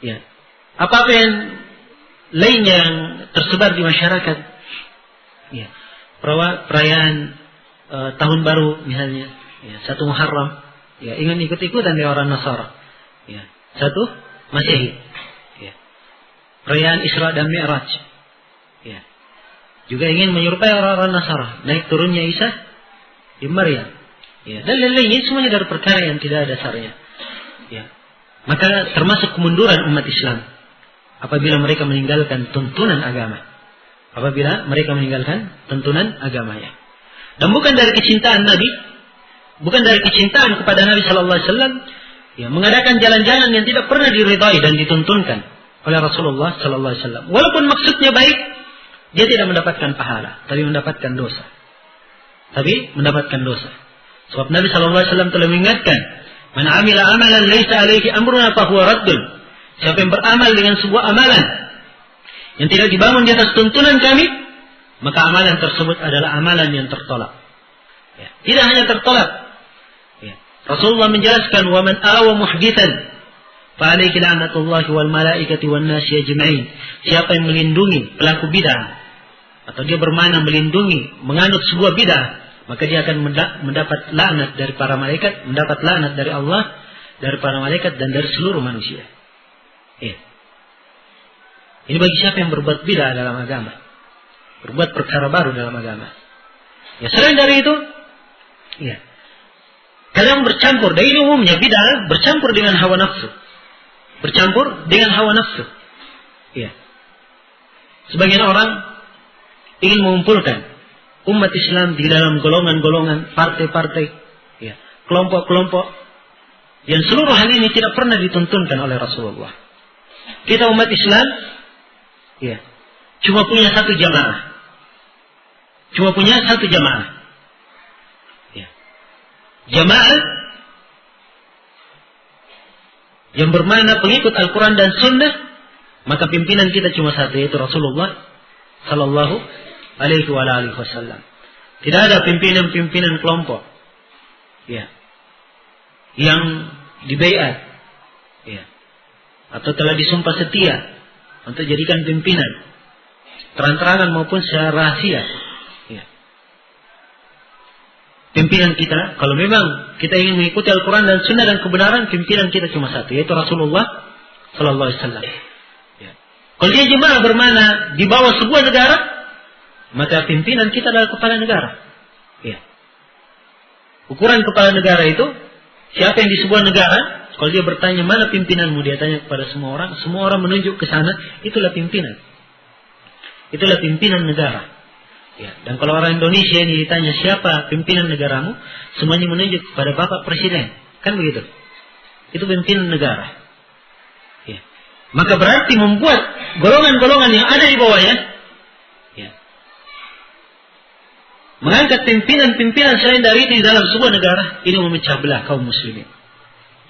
ya, apa-apa yang lainnya yang tersebar di masyarakat, ya, perayaan tahun baru misalnya, ya, 1 Muharram, ya, ingin ikut-ikutan di orang Nasara, ya, 1 Masehi, ya, perayaan Isra dan Mi'raj, ya, juga ingin menyerupai orang-orang Nasara, naik turunnya Isa di Maryam, ya, dan lain-lainnya semuanya dari perkara yang tidak ada dasarnya, ya, maka termasuk kemunduran umat Islam apabila mereka meninggalkan tuntunan agama, apabila mereka meninggalkan tuntunan agamanya. Dan bukan dari kecintaan Nabi, bukan dari kecintaan kepada Nabi sallallahu alaihi wasallam, ya, mengadakan jalan-jalan yang tidak pernah diridhai dan dituntunkan oleh Rasulullah sallallahu alaihi wasallam. Walaupun maksudnya baik, dia tidak mendapatkan pahala, tapi mendapatkan dosa. Sebab Nabi sallallahu alaihi wasallam telah mengingatkan, "Man 'amila amalan laisa 'alaihi amruna fa huwa raddun." Siapa yang beramal dengan sebuah amalan yang tidak dibangun di atas tuntunan kami, maka amalan tersebut adalah amalan yang tertolak. Ya. Tidak hanya tertolak. Ya. Rasulullah menjelaskan, "Wa man awa muhditsan fa alayhi la'natullahi wal malaikati wan nasi ajma'in." Siapa yang melindungi pelaku bid'ah atau dia bermakna melindungi menganut sebuah bid'ah, maka dia akan mendapat laknat dari para malaikat, mendapat laknat dari Allah, dari para malaikat dan dari seluruh manusia. Ya. Ini bagi siapa yang berbuat bid'ah dalam agama, berbuat perkara baru dalam agama. Ya, selain dari itu, ya, kadang bercampur. Dan ini umumnya bid'ah bercampur dengan hawa nafsu. Ya. Sebagian orang ingin mengumpulkan umat Islam di dalam golongan-golongan, partai-partai, ya, kelompok-kelompok yang seluruh hal ini tidak pernah dituntunkan oleh Rasulullah. Kita umat Islam, ya, cuma punya satu jamaah. Ya. Jamaah yang bermakna pengikut Al-Quran dan Sunnah, maka pimpinan kita cuma satu, yaitu Rasulullah sallallahu alaihi wasallam. Tidak ada pimpinan-pimpinan kelompok, ya, yang dibaiat, ya, atau telah disumpah setia untuk jadikan pimpinan, terang-terangan maupun secara rahasia. Pimpinan kita, kalau memang kita ingin mengikuti Al-Quran dan Sunnah dan kebenaran, pimpinan kita cuma satu, yaitu Rasulullah sallallahu alaihi wasallam. Ya. Kalau dia jemaah bermana di bawah sebuah negara, maka pimpinan kita adalah kepala negara. Ya. Ukuran kepala negara itu, siapa yang di sebuah negara, kalau dia bertanya mana pimpinanmu, dia tanya kepada semua orang menunjuk ke sana, itulah pimpinan. Itulah pimpinan negara. Ya, dan kalau orang Indonesia ini ditanya siapa pimpinan negaramu, semuanya menunjuk kepada Bapak Presiden, kan begitu? Itu pimpinan negara. Ya. Maka berarti membuat golongan-golongan yang ada di bawahnya, ya, mengangkat pimpinan-pimpinan selain dari itu di dalam sebuah negara, ini memecah belah kaum muslimin.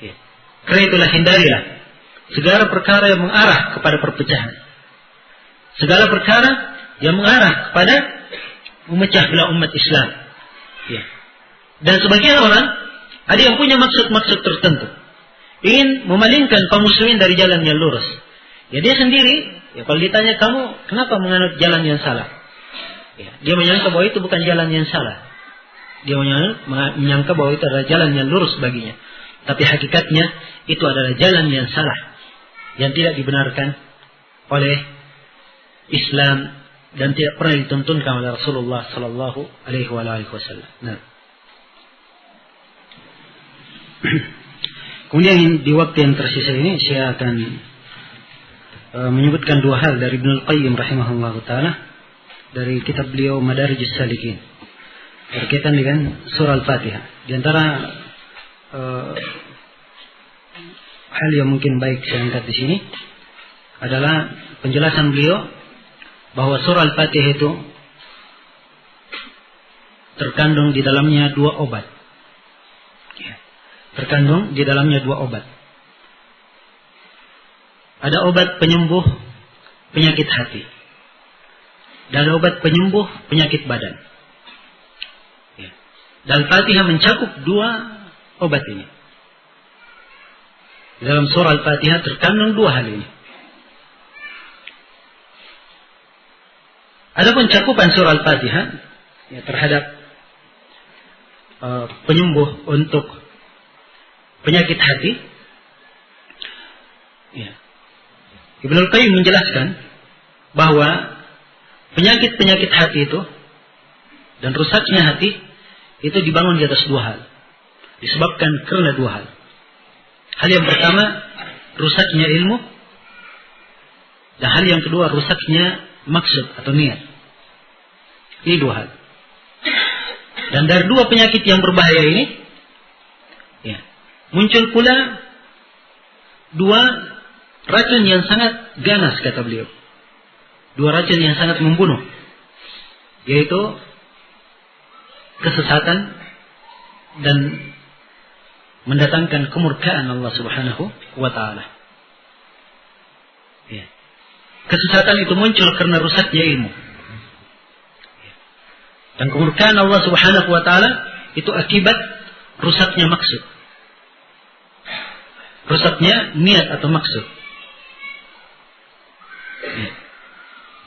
Ya. Karena itulah hindarilah segala perkara yang mengarah kepada perpecahan, segala perkara yang mengarah kepada memecah belah umat Islam. Ya. Dan sebagian orang ada yang punya maksud-maksud tertentu, ingin memalingkan kaum muslimin dari jalan yang lurus. Ya, dia sendiri, ya, kalau ditanya kamu kenapa menganut jalan yang salah, ya, dia menyangka bahwa itu bukan jalan yang salah. Dia menyangka bahwa itu adalah jalan yang lurus baginya. Tapi hakikatnya itu adalah jalan yang salah, yang tidak dibenarkan oleh Islam dan tidak pernah dituntunkan oleh Rasulullah sallallahu alaihi wasallam. Nah. Kemudian di waktu yang tersisa ini saya akan menyebutkan dua hal dari Ibnu Al-Qayyim rahimahullahu taala dari kitab beliau Madarijus Salikin berkaitan dengan surah Al-Fatihah. Di antara hal yang mungkin baik saya angkat di sini adalah penjelasan beliau bahwa surah Al-Fatihah itu terkandung di dalamnya 2 obat. Terkandung di dalamnya 2 obat. Ada obat penyembuh penyakit hati dan obat penyembuh penyakit badan. Dan Al-Fatihah mencakup 2 obat ini. Di dalam surah Al-Fatihah terkandung 2 hal ini. Adapun cakupan surah Al-Fatihah terhadap penyembuh untuk penyakit hati, Ibnul Qayyim menjelaskan bahwa penyakit-penyakit hati itu dan rusaknya hati itu dibangun di atas 2 hal. Disebabkan karena 2 hal. Hal yang pertama, rusaknya ilmu. Dan hal yang kedua, rusaknya maksud atau niat. Ini 2 hal. Dan dari 2 penyakit yang berbahaya ini, muncul pula 2 racun yang sangat ganas, kata beliau. 2 racun yang sangat membunuh. Yaitu kesesatan dan mendatangkan kemurkaan Allah Subhanahu wa ta'ala. Kesesatan itu muncul karena rusaknya ilmu. Dan kemurkaan Allah Subhanahu wa ta'ala itu akibat rusaknya maksud. Rusaknya niat atau maksud.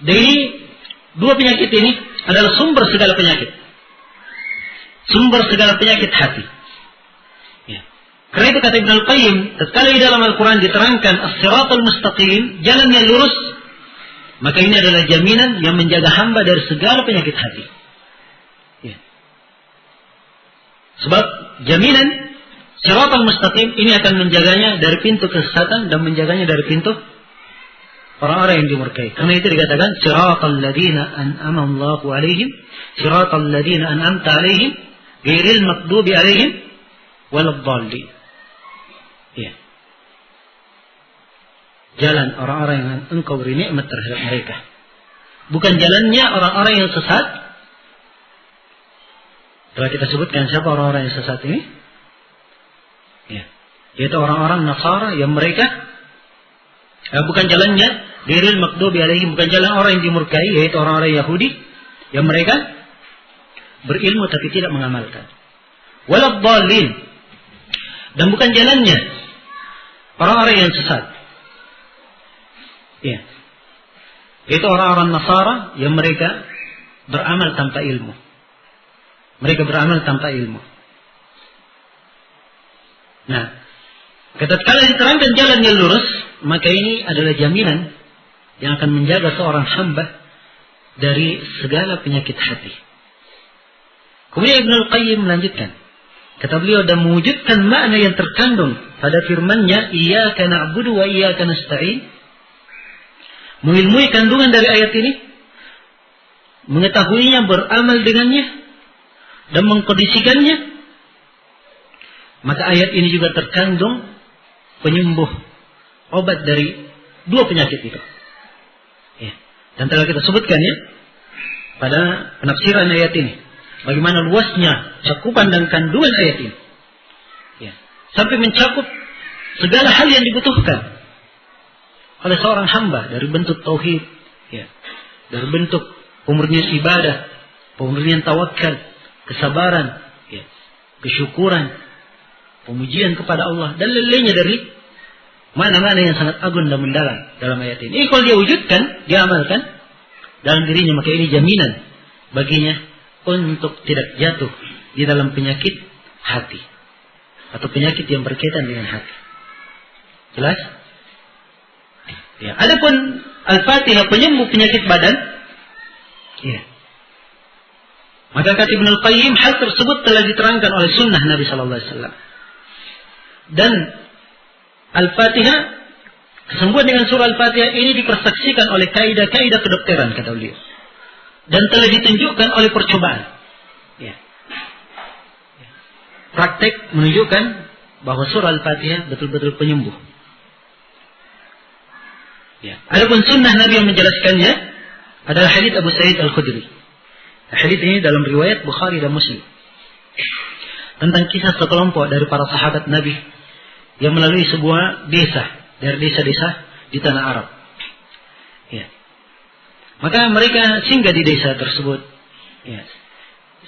Dari 2 penyakit ini adalah sumber segala penyakit. Sumber segala penyakit hati. Karena itu kata Ibnul Qayyim, tatkala di dalam Al-Quran diterangkan as-siratal mustaqim, jalan yang lurus, maka ini adalah jaminan yang menjaga hamba dari segala penyakit hati. Sebab jaminan siratal mustaqim ini akan menjaganya dari pintu kesesatan dan menjaganya dari pintu orang-orang yang dimurkai. Karena itu dikatakan siratal ladzina an'ama Allahu alaihim, siratal ladzina an'amta alaihim, ghairil maghdubi alaihim waladdallin. Jalan orang-orang yang engkau beri nikmat terhadap mereka. Bukan jalannya orang-orang yang sesat. Telah kita sebutkan siapa orang-orang yang sesat ini? Yaitu orang-orang Nasara yang mereka bukan jalannya ghairil maghdubi alaihim, bukan jalan orang yang dimurkai, yaitu orang-orang Yahudi yang mereka berilmu tapi tidak mengamalkan. Waladdallin, dan bukan jalannya orang-orang yang sesat. Itu orang-orang Nasara yang mereka beramal tanpa ilmu. Mereka beramal tanpa ilmu. Nah, ketika diterangkan jalan yang lurus, maka ini adalah jaminan yang akan menjaga seorang hamba dari segala penyakit hati. Kemudian Ibnul Qayyim melanjutkan. Kata beliau, dan mewujudkan makna yang terkandung pada firman-Nya, Iyyaka na'budu wa iyyaka nasta'in. Mengilmui kandungan dari ayat ini, mengetahuinya, beramal dengannya, dan mengkondisikannya, maka ayat ini juga terkandung penyembuh, obat dari 2 penyakit itu. Dan telah kita sebutkan pada penafsiran ayat ini, bagaimana luasnya cakupan dan kandungan ayat ini. Sampai mencakup segala hal yang dibutuhkan oleh seorang hamba, dari bentuk tauhid, dari bentuk pemurnian ibadah, pemurnian tawakal, kesabaran, kesyukuran, pemujian kepada Allah, dan lainnya dari mana-mana yang sangat agung dan mendalam dalam ayat ini. Ini kalau dia wujudkan, dia amalkan dalam dirinya, maka ini jaminan baginya untuk tidak jatuh di dalam penyakit hati atau penyakit yang berkaitan dengan hati. Jelas? Adapun Al-Fatihah penyembuh penyakit badan, maka kata Ibnul Qayyim, hal tersebut telah diterangkan oleh sunnah Nabi Sallallahu Alaihi Wasallam. Dan Al-Fatihah, kesembuhan dengan surah Al-Fatihah ini dipersaksikan oleh kaidah-kaidah kedokteran, kata beliau. dan telah ditunjukkan oleh percobaan. Ya. Praktek menunjukkan bahwa surah Al-Fatihah betul-betul penyembuh. Ya. Adapun sunnah Nabi yang menjelaskannya adalah hadits Abu Sa'id Al-Khudri. Hadits ini dalam riwayat Bukhari dan Muslim. Tentang kisah sekelompok dari para sahabat Nabi yang melalui sebuah desa dari desa-desa di tanah Arab. Ya. Maka mereka singgah di desa tersebut. Ya.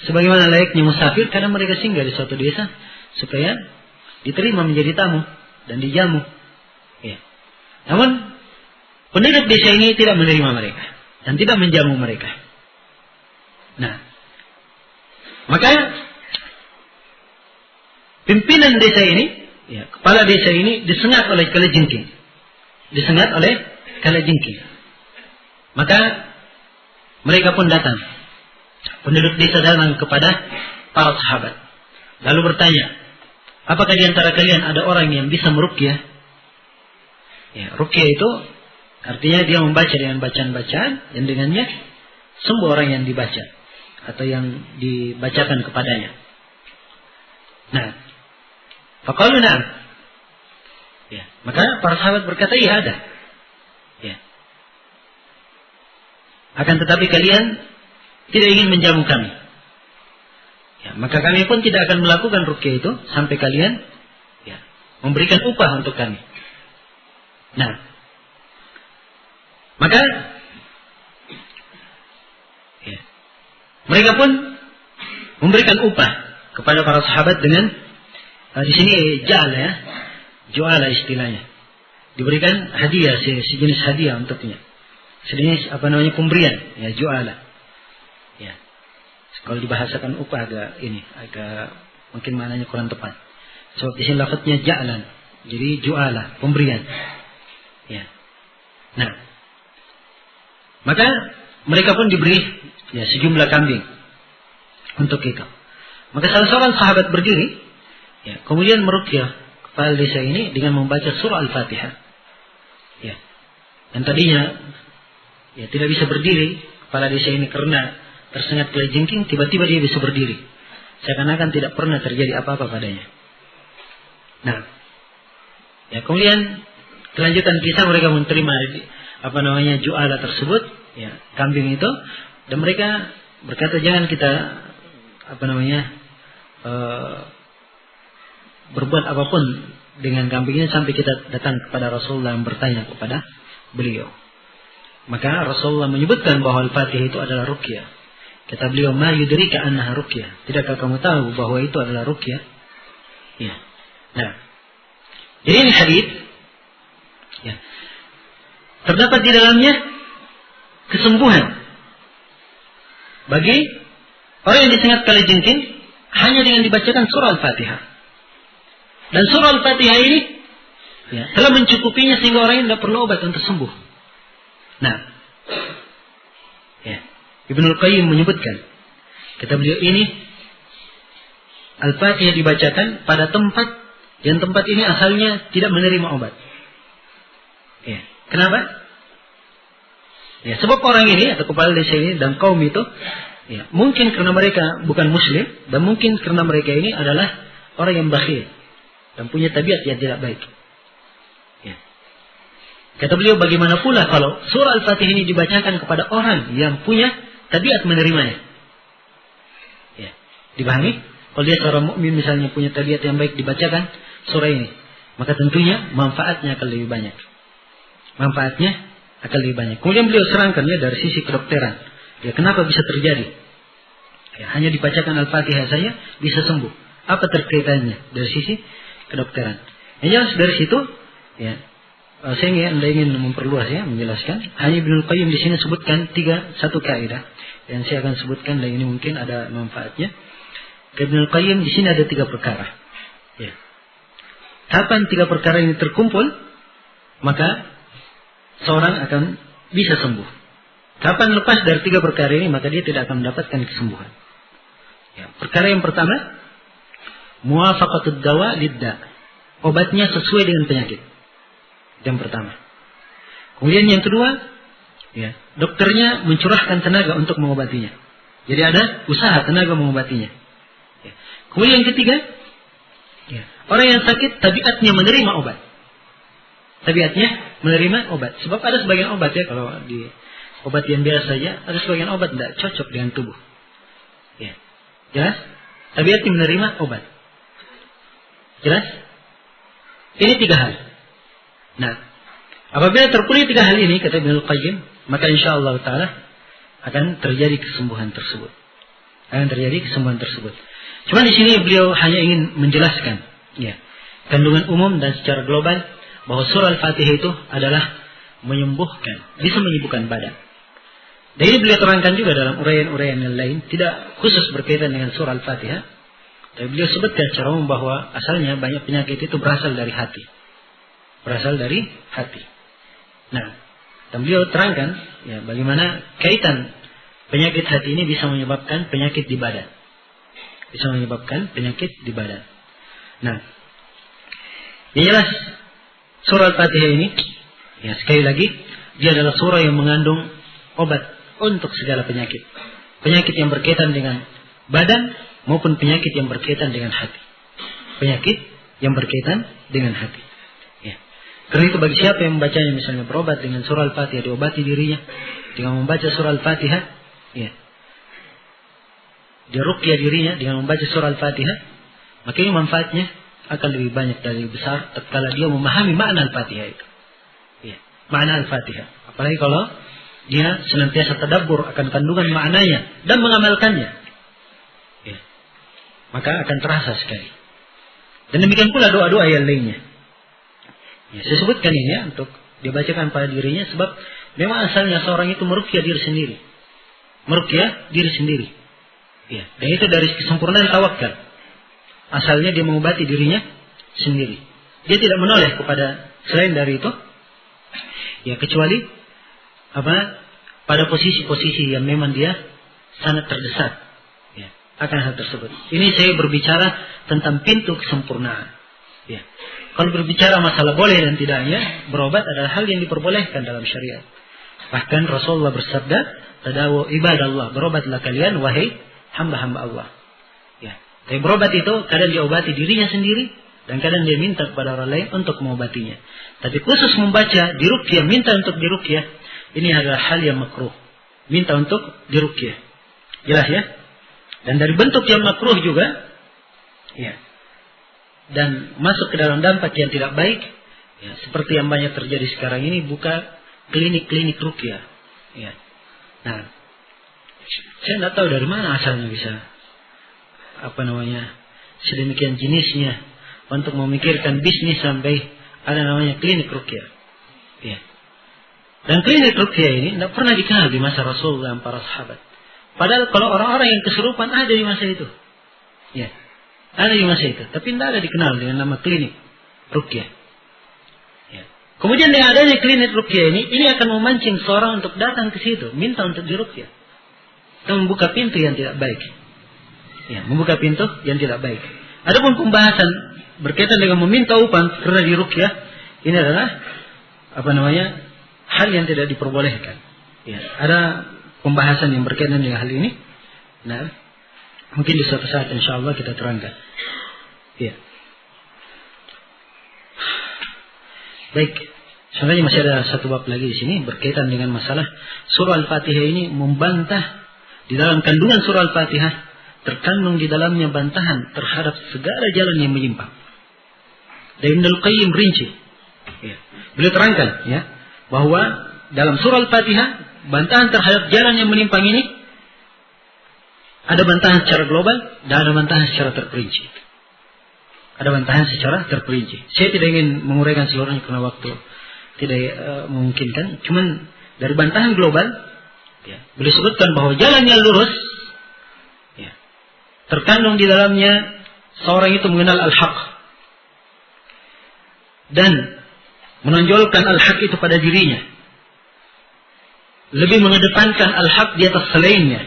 Sebagaimana layaknya musafir, karena mereka singgah di suatu desa supaya diterima menjadi tamu dan dijamu. Ya. Namun penduduk desa ini tidak menerima mereka dan tidak menjamu mereka. Nah, maka pimpinan desa ini, ya, kepala desa ini disengat oleh kalajengking. Disengat oleh kalajengking. Maka mereka pun datang. Penduduk desa datang kepada para sahabat. Lalu bertanya, apakah di antara kalian ada orang yang bisa meruqyah? Ya, ruqyah itu artinya dia membaca dengan bacaan-bacaan dan dengannya sembuh orang yang dibaca atau yang dibacakan kepadanya. Nah, faqalu na'am. Ya, maka para sahabat berkata, iya ada. Ya. Akan tetapi kalian tidak ingin menjamu kami. Ya, maka kami pun tidak akan melakukan ruqyah itu sampai kalian, ya, memberikan upah untuk kami. Nah, maka ya, mereka pun memberikan upah kepada para sahabat dengan di sini ja'ala, ya, ju'ala istilahnya. Diberikan hadiah, sejenis hadiah untuknya. Sejenis pemberian, ya, ju'ala. Ya. Kalau dibahasakan upah agak mungkin maknanya kurang tepat. Sebab di sini lafadznya ja'lan. Jadi ju'ala, pemberian. Ya. Nah, maka mereka pun diberi, ya, sejumlah kambing untuk itu. Maka salah seorang sahabat berdiri, ya, kemudian meruqyah kepala desa ini dengan membaca surah Al-Fatihah. Ya. Dan tadinya, ya, tidak bisa berdiri kepala desa ini karena tersengat kalajengking, tiba-tiba dia bisa berdiri. Seakan-akan tidak pernah terjadi apa-apa padanya. Nah, ya, kemudian kelanjutan kisah mereka menerima ju'ala tersebut, ya, kambing itu, dan mereka berkata jangan kita berbuat apapun dengan kambing ini sampai kita datang kepada Rasulullah yang bertanya kepada beliau. Maka Rasulullah menyebutkan bahwa Al-Fatihah itu adalah ruqyah. Kata beliau, ma yudrika annaha ruqyah. Tidakkah kamu tahu bahwa itu adalah ruqyah? Ya. Nah, jadi ini hadits, ya, terdapat di dalamnya kesembuhan bagi orang yang disengat kalajengking hanya dengan dibacakan surah Al-Fatihah. Dan surah Al-Fatihah ini, ya, telah mencukupinya sehingga orang ini tidak perlu obat untuk sembuh. Nah, ya, Ibnul Qayyim menyebutkan, kata beliau ini Al-Fatihah dibacakan pada tempat yang tempat ini asalnya tidak menerima obat. Ya. Kenapa? Ya, sebab orang ini atau kepala desa ini dan kaum itu, ya, mungkin karena mereka bukan muslim dan mungkin karena mereka ini adalah orang yang bakhil dan punya tabiat yang tidak baik. Ya. Kata beliau, bagaimana pula kalau surah Al-Fatihah ini dibacakan kepada orang yang punya tabiat menerimanya. Ya, dipahami? Kalau dia seorang mukmin misalnya punya tabiat yang baik, dibacakan surah ini, maka tentunya manfaatnya akan lebih banyak. Manfaatnya akan lebih banyak. Kemudian beliau serangkannya dari sisi kedokteran. Ya, kenapa bisa terjadi? Ya, hanya dibacakan Al-Fatihah saja bisa sembuh. Apa terkaitannya dari sisi kedokteran? Yang jelas dari situ, ya, saya ingin memperluas, ya, menjelaskan. Hanya Ibnul Qayyim di sini sebutkan satu kaidah yang saya akan sebutkan dan ini mungkin ada manfaatnya. Ibnul Qayyim di sini ada 3 perkara. Ya. Kapan 3 perkara ini terkumpul, maka seorang akan bisa sembuh. Kapan lepas dari 3 perkara ini, maka dia tidak akan mendapatkan kesembuhan. Ya. Perkara yang pertama, muwafaqatud dawa lidda. Obatnya sesuai dengan penyakit. Yang pertama. Kemudian yang kedua, Ya, dokternya mencurahkan tenaga untuk mengobatinya. Jadi ada usaha tenaga mengobatinya. Ya. Kemudian yang ketiga, ya, orang yang sakit tabiatnya menerima obat. Tabiatnya menerima obat. Sebab ada sebagian obat ya, kalau di obat yang biasa saja, ada sebagian obat tidak cocok dengan tubuh. Ya. Jelas? Tabiatnya menerima obat. Jelas? Ini 3 hal. Nah, apabila terpenuhi 3 hal ini, kata Ibnu Qayyim, maka insyaallah ta'ala akan terjadi kesembuhan tersebut. Cuma di sini beliau hanya ingin menjelaskan, ya, kandungan umum dan secara global bahwa surah Al-Fatihah itu adalah bisa menyembuhkan badan. Dan ini beliau terangkan juga dalam uraian-uraian yang lain, tidak khusus berkaitan dengan surah Al-Fatihah. Tapi beliau sebutkan secara umum bahwa asalnya banyak penyakit itu berasal dari hati. Nah, dan beliau terangkan ya bagaimana kaitan penyakit hati ini bisa menyebabkan penyakit di badan. Nah, yang jelas surah Al-Fatihah ini, ya sekali lagi, dia adalah surah yang mengandung obat untuk segala penyakit. Penyakit yang berkaitan dengan badan maupun penyakit yang berkaitan dengan hati. Ya. Karena itu bagi siapa yang membacanya, misalnya berobat dengan surah Al-Fatihah, diobati dirinya dengan membaca surah Al-Fatihah, ya. Dia ruqyah dirinya dengan membaca surah Al-Fatihah, maka ini manfaatnya akan lebih banyak dan lebih besar tatkala dia memahami makna Al-Fatihah itu. Ya, makna Al-Fatihah. Apalagi kalau dia senantiasa tadabbur akan kandungan maknanya dan mengamalkannya. Ya. Maka akan terasa sekali. Dan demikian pula doa-doa yang lainnya. Ya, saya sebutkan ini ya untuk dibacakan pada dirinya sebab memang asalnya seorang itu meruqyah diri sendiri. Ya, dan itu dari kesempurnaan tawakal. Asalnya dia mengobati dirinya sendiri. Dia tidak menoleh kepada selain dari itu. Ya, kecuali pada posisi-posisi yang memang dia sangat terdesak. Ya, akan hal tersebut. Ini saya berbicara tentang pintu kesempurnaan. Ya. Kalau berbicara masalah boleh dan tidaknya, berobat adalah hal yang diperbolehkan dalam syariat. Bahkan Rasulullah bersabda, "Tadawu ibadallah, berobatlah kalian wahai hamba-hamba Allah." Ya. Tapi berobat itu kadang diobati dirinya sendiri dan kadang dia minta kepada orang lain untuk mengobatinya. Tapi khusus membaca diruqyah, minta untuk diruqyah, ini adalah hal yang makruh. Minta untuk diruqyah. Jelas ya? Dan dari bentuk yang makruh juga, ya. Dan masuk ke dalam dampak yang tidak baik, ya, seperti yang banyak terjadi sekarang ini, buka klinik-klinik ruqyah. Ya. Nah, saya tidak tahu dari mana asalnya bisa sedemikian jenisnya untuk memikirkan bisnis sampai ada namanya klinik ruqyah. Ya. Dan klinik ruqyah ini tidak pernah dikenal di masa Rasulullah dan para sahabat. Padahal kalau orang-orang yang kesurupan ada di masa itu. Ya. Ada di masa itu. Tapi tidak ada dikenal dengan nama klinik ruqyah. Ya. Kemudian dengan adanya klinik ruqyah ini akan memancing seorang untuk datang ke situ. Minta untuk diruqyah. Dan membuka pintu yang tidak baik. Ya, membuka pintu yang tidak baik. Adapun pembahasan berkaitan dengan meminta upah karena diruqyah, ini adalah hal yang tidak diperbolehkan. Ya, ada pembahasan yang berkaitan dengan hal ini. Nah, mungkin di suatu saat insyaallah kita terangkan. Ya. Baik, sebenarnya masih ada satu bab lagi di sini berkaitan dengan masalah surah Al-Fatihah ini membantah di dalam kandungan surah Al-Fatihah terkandung di dalamnya bantahan terhadap segala jalan yang menyimpang. Dan Ibnu Qayyim rinci. Ya. Beliau terangkan ya bahwa dalam surah Al-Fatihah bantahan terhadap jalan yang menyimpang ini ada bantahan secara global dan ada bantahan secara terperinci. Saya tidak ingin menguraikan seluruhnya karena waktu tidak memungkinkan. Cuman dari bantahan global, ya, beliau sebutkan bahwa jalan yang lurus, ya, terkandung di dalamnya seorang itu mengenal al-haq dan menonjolkan al-haq itu pada dirinya, lebih mengedepankan al-haq di atas selainnya.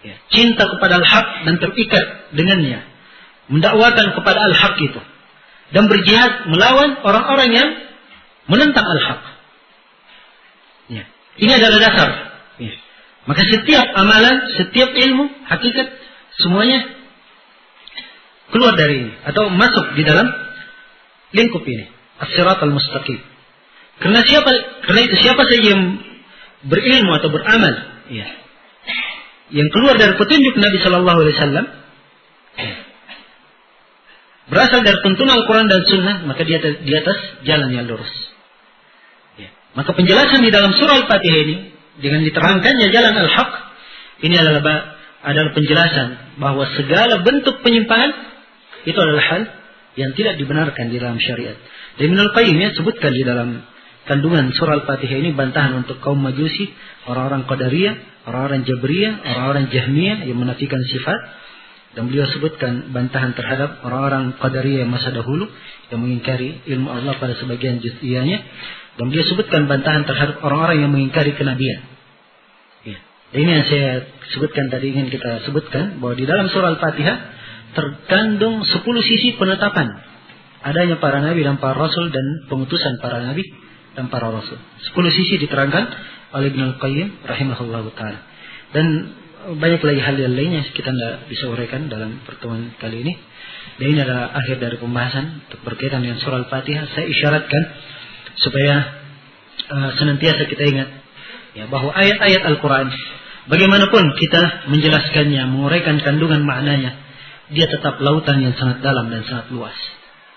Ya, cinta kepada al-haq dan terikat dengannya, mendakwakan kepada al-haq itu dan berjihad melawan orang-orang yang menentang al-haq. Ya, Ini adalah dasar. Ya. Maka setiap amalan, setiap ilmu, hakikat, semuanya keluar dari ini atau masuk di dalam lingkup ini, as-siratal mustaqim. Karena itu siapa saja yang berilmu atau beramal, ya, yang keluar dari petunjuk Nabi Shallallahu Alaihi Wasallam, berasal dari tuntunan Al-Quran dan Sunnah, maka dia di atas jalan yang lurus. Ya. Maka penjelasan di dalam surah Al-Fatihah ini dengan diterangkannya jalan al-haq, ini adalah penjelasan bahwa segala bentuk penyimpangan itu adalah hal yang tidak dibenarkan di dalam syariat. Dan Ibnu Al-Qayyim ya sebutkan di dalam kandungan surah Al-Fatihah ini bantahan untuk kaum Majusi, orang-orang Qadariyah, orang-orang Jabriyah, orang-orang Jahmiyah yang menafikan sifat. Dan beliau sebutkan bantahan terhadap orang-orang Qadariyah masa dahulu yang mengingkari ilmu Allah pada sebagian juz'iyahnya. Dan beliau sebutkan bantahan terhadap orang-orang yang mengingkari kenabian. Ya. Dan ini yang saya sebutkan tadi, ingin kita sebutkan bahwa di dalam surah Al-Fatihah terkandung 10 sisi penetapan adanya para nabi dan para rasul dan pengutusan para nabi dan para rasul. 10 sisi diterangkan oleh Ibnu Al-Qayyim rahimahullahu taala. Dan banyak lagi hal yang lainnya kita tidak bisa uraikan dalam pertemuan kali ini. Dan ini adalah akhir dari pembahasan berkaitan dengan surah Al-Fatihah. Saya isyaratkan supaya senantiasa kita ingat ya, bahwa ayat-ayat Al-Quran bagaimanapun kita menjelaskannya, menguraikan kandungan maknanya, dia tetap lautan yang sangat dalam dan sangat luas.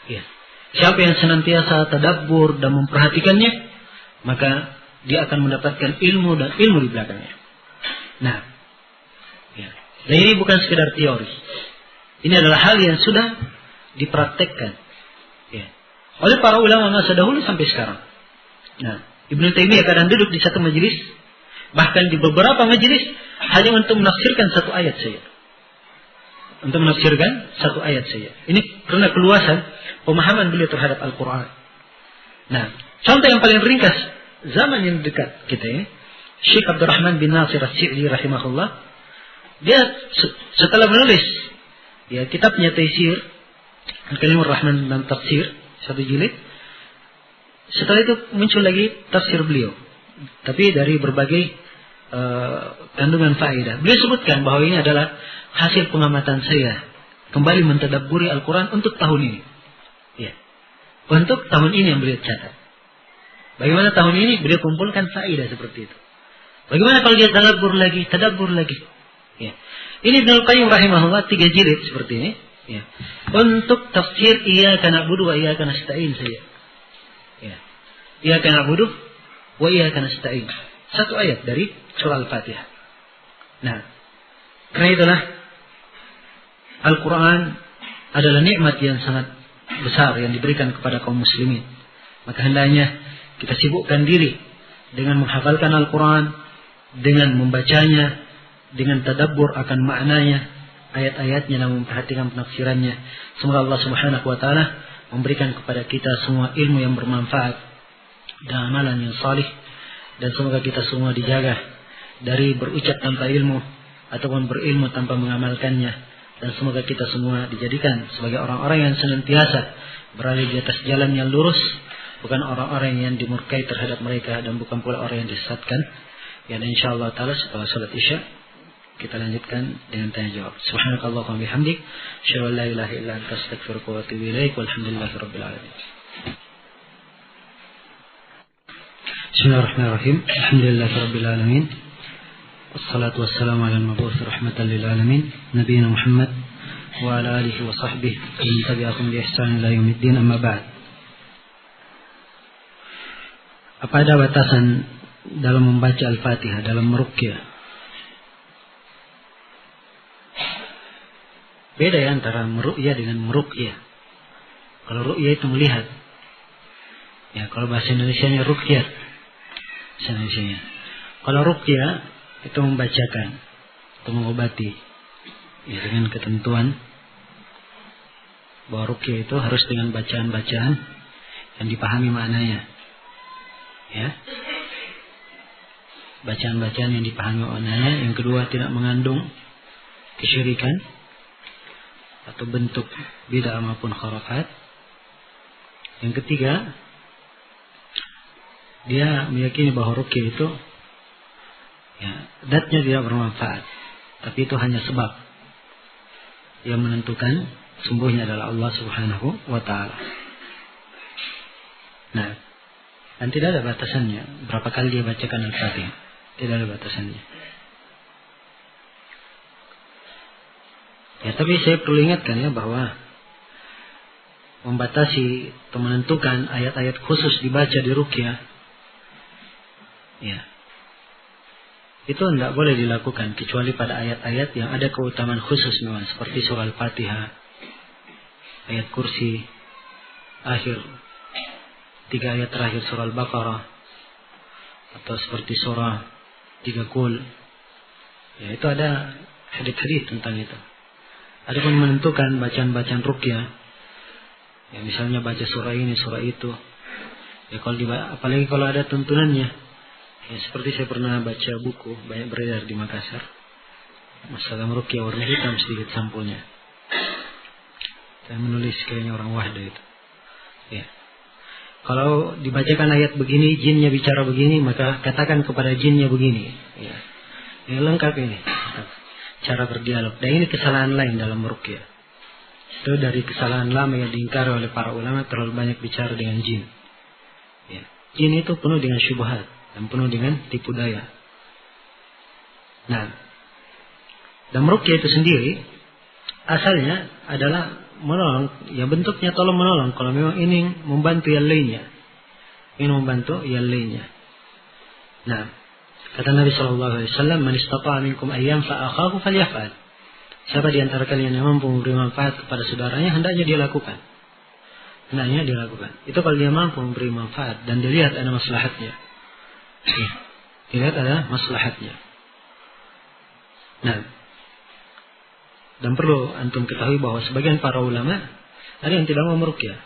Ya. Siapa yang senantiasa tadabbur dan memperhatikannya, maka dia akan mendapatkan ilmu dan ilmu di belakangnya. Nah, ya. Dan ini bukan sekedar teori. Ini adalah hal yang sudah dipraktekkan ya, oleh para ulama masa dahulu sampai sekarang. Nah, Ibnu Taimiyah kadang duduk di satu majelis, bahkan di beberapa majelis hanya untuk menafsirkan satu ayat saja. Untuk menafsirkan satu ayat saja. Ini karena keluasan pemahaman beliau terhadap Al-Quran. Nah, contoh yang paling ringkas zaman yang dekat kita ini, Syekh Abdurrahman bin Nasir As-Sa'di rahimahullah, dia setelah menulis ya kitabnya Taisir Al-Kalimur Rahman dan Tafsir satu jilid, setelah itu muncul lagi tafsir beliau, tapi dari berbagai kandungan faedah. Beliau sebutkan bahwa ini adalah hasil pengamatan saya kembali mentadabburi Al-Quran untuk tahun ini. Ya. Untuk tahun ini yang beliau catat. Bagaimana tahun ini beliau kumpulkan faedah seperti itu. Bagaimana kalau dia tadabbur lagi. Ya. Ini Ibnu Al-Qayyim rahimahullah 3 jilid seperti ini. Ya. Untuk tafsir Iyyaka na'budu wa iyyaka nasta'in saja. Ya. Iyyaka na'budu wa iyyaka nasta'in. Satu ayat dari surah Al-Fatihah. Nah, karena itulah Al-Quran adalah nikmat yang sangat besar yang diberikan kepada kaum muslimin. Maka hendaknya kita sibukkan diri dengan menghafalkan Al-Quran, dengan membacanya, dengan tadabbur akan maknanya, ayat-ayatnya dan memperhatikan penafsirannya. Semoga Allah Subhanahu wa taala memberikan kepada kita semua ilmu yang bermanfaat dan amalan yang salih, dan semoga kita semua dijaga dari berucap tanpa ilmu ataupun berilmu tanpa mengamalkannya, dan semoga kita semua dijadikan sebagai orang-orang yang senantiasa berada di atas jalan yang lurus, bukan orang-orang yang dimurkai terhadap mereka dan bukan pula orang yang disesatkan. Ya, dan insyaallah taala setelah salat Isya kita lanjutkan dengan tanya jawab. Subhanakallahumma bihamdik, asyhadu an la ilaha illa anta, astaghfiruka wa atubu ilaik, walhamdulillahirabbil alamin. Bismillahirrahmanirrahim. Alhamdulillahirabbil alamin. Wassalatu wassalamu ala al-mab'uts rahmatan lil alamin, nabiyina Muhammad wa ala alihi wa sahbihi wa man tabi'ahum bi ihsan ila yaumiddin, amma ba'd. Apa ada batasan dalam membaca Al-Fatihah dalam meruqyah? Beda ya antara meruqyah dengan meruqyah. Kalau ruqyah itu melihat. Ya, kalau bahasa Indonesianya ruqyah. Bahasa Indonesianya. Kalau ruqyah itu membacakan atau mengobati. Ya, dengan ketentuan bahwa ruqyah itu harus dengan bacaan-bacaan yang dipahami maknanya. Ya. Bacaan-bacaan yang dipahami maknanya. Yang kedua, tidak mengandung kesyirikan atau bentuk bid'ah maupun khurafat. Yang ketiga, dia meyakini bahwa ruqyah itu Ya, zatnya tidak bermanfaat, tapi itu hanya sebab. Yang menentukan sembuhnya adalah Allah Subhanahu wa Ta'ala. Nah, dan tidak ada batasannya berapa kali dia bacakan Al-Fatihah. Tidak ada batasannya. Ya, tapi saya perlu ingatkan ya bahwa membatasi atau menentukan ayat-ayat khusus dibaca di ruqyah, ya, itu tidak boleh dilakukan kecuali pada ayat-ayat yang ada keutamaan khusus memang, seperti surah Al-Fatihah, ayat kursi, akhir 3 ayat terakhir surah Al-Baqarah, atau seperti surah 3 Qul. Ya, itu ada hadits-hadits tentang itu. Adapun menentukan bacaan-bacaan ruqyah, ya misalnya baca surah ini, surah itu, ya kalau apalagi kalau ada tuntunannya, ya seperti saya pernah baca buku banyak beredar di Makassar, masalah ruqyah warna hitam sedikit sampulnya. Saya menulis kayaknya orang Wahda itu. Ya. Kalau dibacakan ayat begini, jinnya bicara begini, maka katakan kepada jinnya begini. Ya. Ini lengkap ini. Cara berdialog. Dan ini kesalahan lain dalam ruqyah. Itu dari kesalahan lama yang diingkari oleh para ulama, terlalu banyak bicara dengan jin. Ya. Jin itu penuh dengan syubhat dan penuh dengan tipu daya. Nah, dalam ruqyah itu sendiri asalnya adalah menolong, ya bentuknya tolong menolong. Kalau memang ini membantu yang lainnya, ini membantu yang lainnya. Nah, kata Nabi SAW, "Man istata'a minkum an yanfa'a akhahu falyaf'al." Siapa di antara kalian yang mampu memberi manfaat kepada saudaranya, hendaknya dia lakukan. Hendaknya dia lakukan. Itu kalau dia mampu memberi manfaat dan dilihat ada maslahatnya. Dilihat ada maslahatnya. Nah, dan perlu antum ketahui bahwa sebagian para ulama ada yang tidak mau meruqyah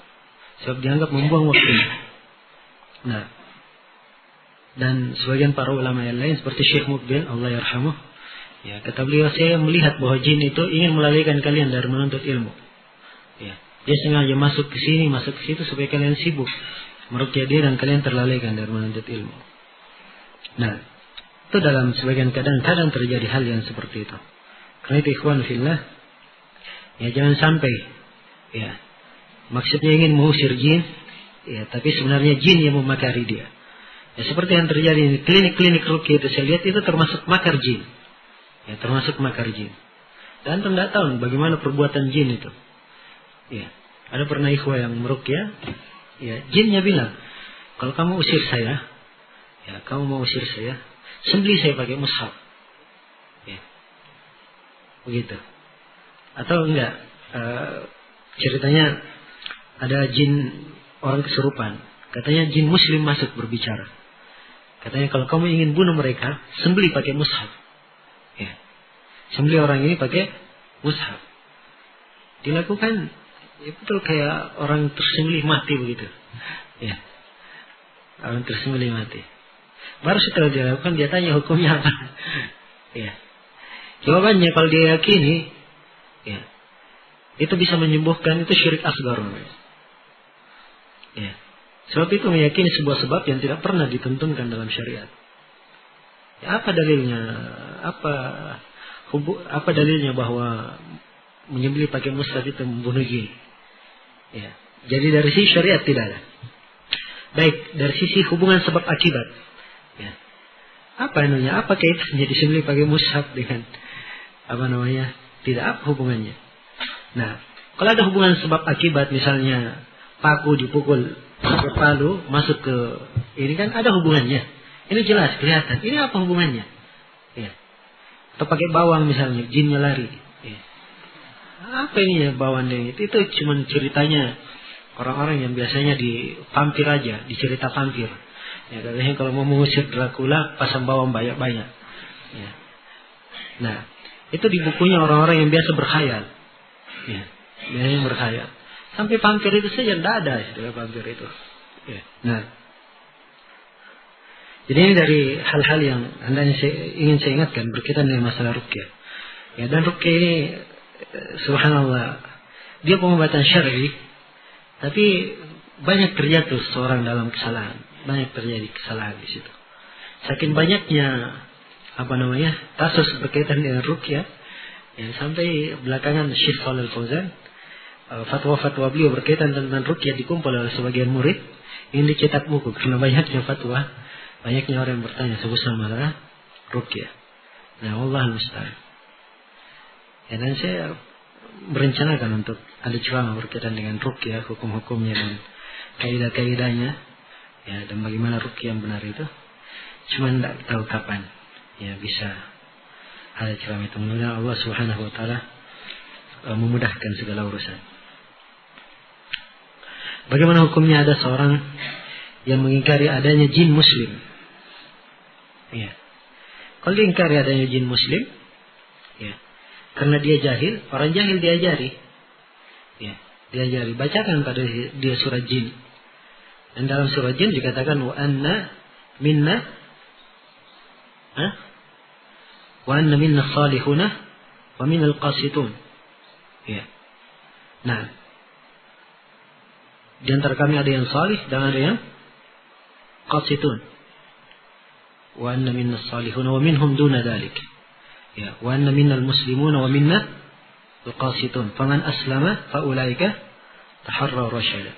sebab dianggap membuang waktunya. Nah, dan sebagian para ulama yang lain seperti Syekh Mukbil, Allah yarhamuh, ya, kata beliau, saya melihat bahwa jin itu ingin melalaikan kalian dari menuntut ilmu. Ya, dia sengaja masuk ke sini, masuk ke situ supaya kalian sibuk meruqyah dia dan kalian terlalaikan dari menuntut ilmu. Nah, itu dalam sebagian kadang-kadang terjadi hal yang seperti itu. Karena itu ikhwan fillah, ya jangan sampai, ya maksudnya ingin mengusir jin, ya tapi sebenarnya jin yang memakari dia. Ya seperti yang terjadi di klinik-klinik ruqyah itu, saya lihat itu termasuk makar jin. Ya termasuk makar jin. Dan antum tidak tahu bagaimana perbuatan jin itu. Ya, ada pernah ikhwah yang meruqyah, ya jinnya bilang, kalau kamu usir saya, ya kamu mau usir saya, sembelih saya pakai mushaf. Ya. Begitu. Atau enggak, ceritanya ada jin orang kesurupan, katanya jin muslim masuk berbicara, katanya kalau kamu ingin bunuh mereka, sembelih pakai mushaf. Ya. Sembelih orang ini pakai mushaf. Dilakukan, ya betul kayak orang tersembelih mati begitu. Ya. Orang tersembelih mati. Baru setelah dilakukan dia tanya hukumnya apa. Ya. Jawabannya kalau dia yakini, ya, itu bisa menyembuhkan, itu syirik asgar. Ya. Sebab itu meyakini sebuah sebab yang tidak pernah ditentukan dalam syariat. Ya, apa dalilnya? Apa dalilnya bahwa menyembelih pakai mushaf itu membunuh jin? Ya. Jadi dari sisi syariat tidak ada. Baik, dari sisi hubungan sebab akibat. Ya. Apa namanya? Apa kaitannya disembelih pakai mushaf dengan tidak, apa hubungannya? Nah, kalau ada hubungan sebab akibat, misalnya paku dipukul pakai palu masuk ke ini, kan ada hubungannya. Ini jelas kelihatan. Ini apa hubungannya? Ya. Atau pakai bawang misalnya, jinnya lari. Ya. Apa ini ya bawang ini? Itu cuma ceritanya orang-orang yang biasanya di vampir aja, di cerita vampir. Ya, katanya kalau mau mengusir Dracula pasang bawang banyak-banyak. Ya. Nah, itu di bukunya orang-orang yang biasa berkhayal. Ya, biasanya berkhayal. Sampai vampir itu saja tidak ada istilah vampir itu. Ya. Nah, jadi ini dari hal-hal yang hendaknya ingin saya ingatkan berkaitan dengan masalah ruqyah. Ya, dan ruqyah ini subhanallah, dia pengobatan syar'i, tapi banyak terjatuh seorang dalam kesalahan. Banyak terjadi kesalahan di situ. Saking banyaknya kasus berkaitan dengan ruqyah, yang sampai belakangan Syekh Shalal Fauzan, fatwa-fatwa beliau berkaitan tentang ruqyah dikumpul oleh sebagian murid, ini dicetak buku karena banyaknya fatwa, banyaknya orang yang bertanya seputar masalah ruqyah. Nah, Wallahu musta'an. Ya, dan saya berencanakan untuk ada ceramah berkaitan dengan ruqyah, hukum-hukumnya dan kaidah-kaidahnya, ya, dan bagaimana ruqyah yang benar itu. Cuma tidak tahu kapan ya bisa ada ceramah itu. Mudah-mudahan Allah Subhanahu wa taala memudahkan segala urusan. Bagaimana hukumnya ada seorang yang mengingkari adanya jin muslim? Ya. Kalau diingkari adanya jin muslim, ya, karena dia jahil, orang jahil diajari. Ya, diajari, bacakan pada dia surah jin. Dan dalam surah jin dikatakan wa anna minna salihuna wa minal qasitun. Ya. Nah, di antara kami ada yang salih dan ada yang qasitun. Wa anna minna salihuna wa minhum duna dzalik. Ya, wa anna minnal muslimuna wa minna al-qasitun. Faman aslama fa ulaika taharraw rasyada.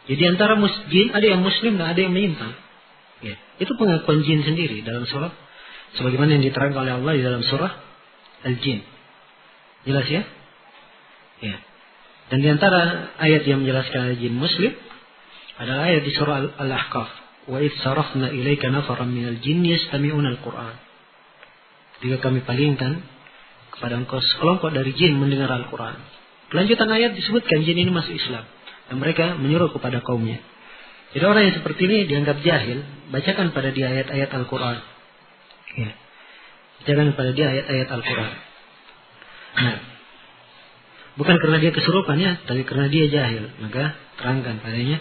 Jadi antara jin ada yang muslim dan ada yang menyimpang. Ya, itu pengakuan jin sendiri dalam surah sebagaimana yang diterangkan oleh Allah di dalam surah Al-Jin. Jelas ya? Ya. Dan di antara ayat yang menjelaskan al-jin muslim adalah ayat di surah Al-Ahqaf. Wa idh sarafna ilaika nafaran minal jinni yastami'una al-Qur'an. Jika kami palingkan kepada engkau sekelompok dari jin mendengar Al-Qur'an. Kelanjutan ayat disebutkan jin ini masuk Islam dan mereka menyuruh kepada kaumnya. Jadi orang yang seperti ini dianggap jahil, bacakan pada dia ayat-ayat Al-Qur'an. Ya. Bacakan pada dia ayat-ayat Al-Qur'an. Nah, bukan karena dia kesurupan ya, tapi karena dia jahil, maka terangkan padanya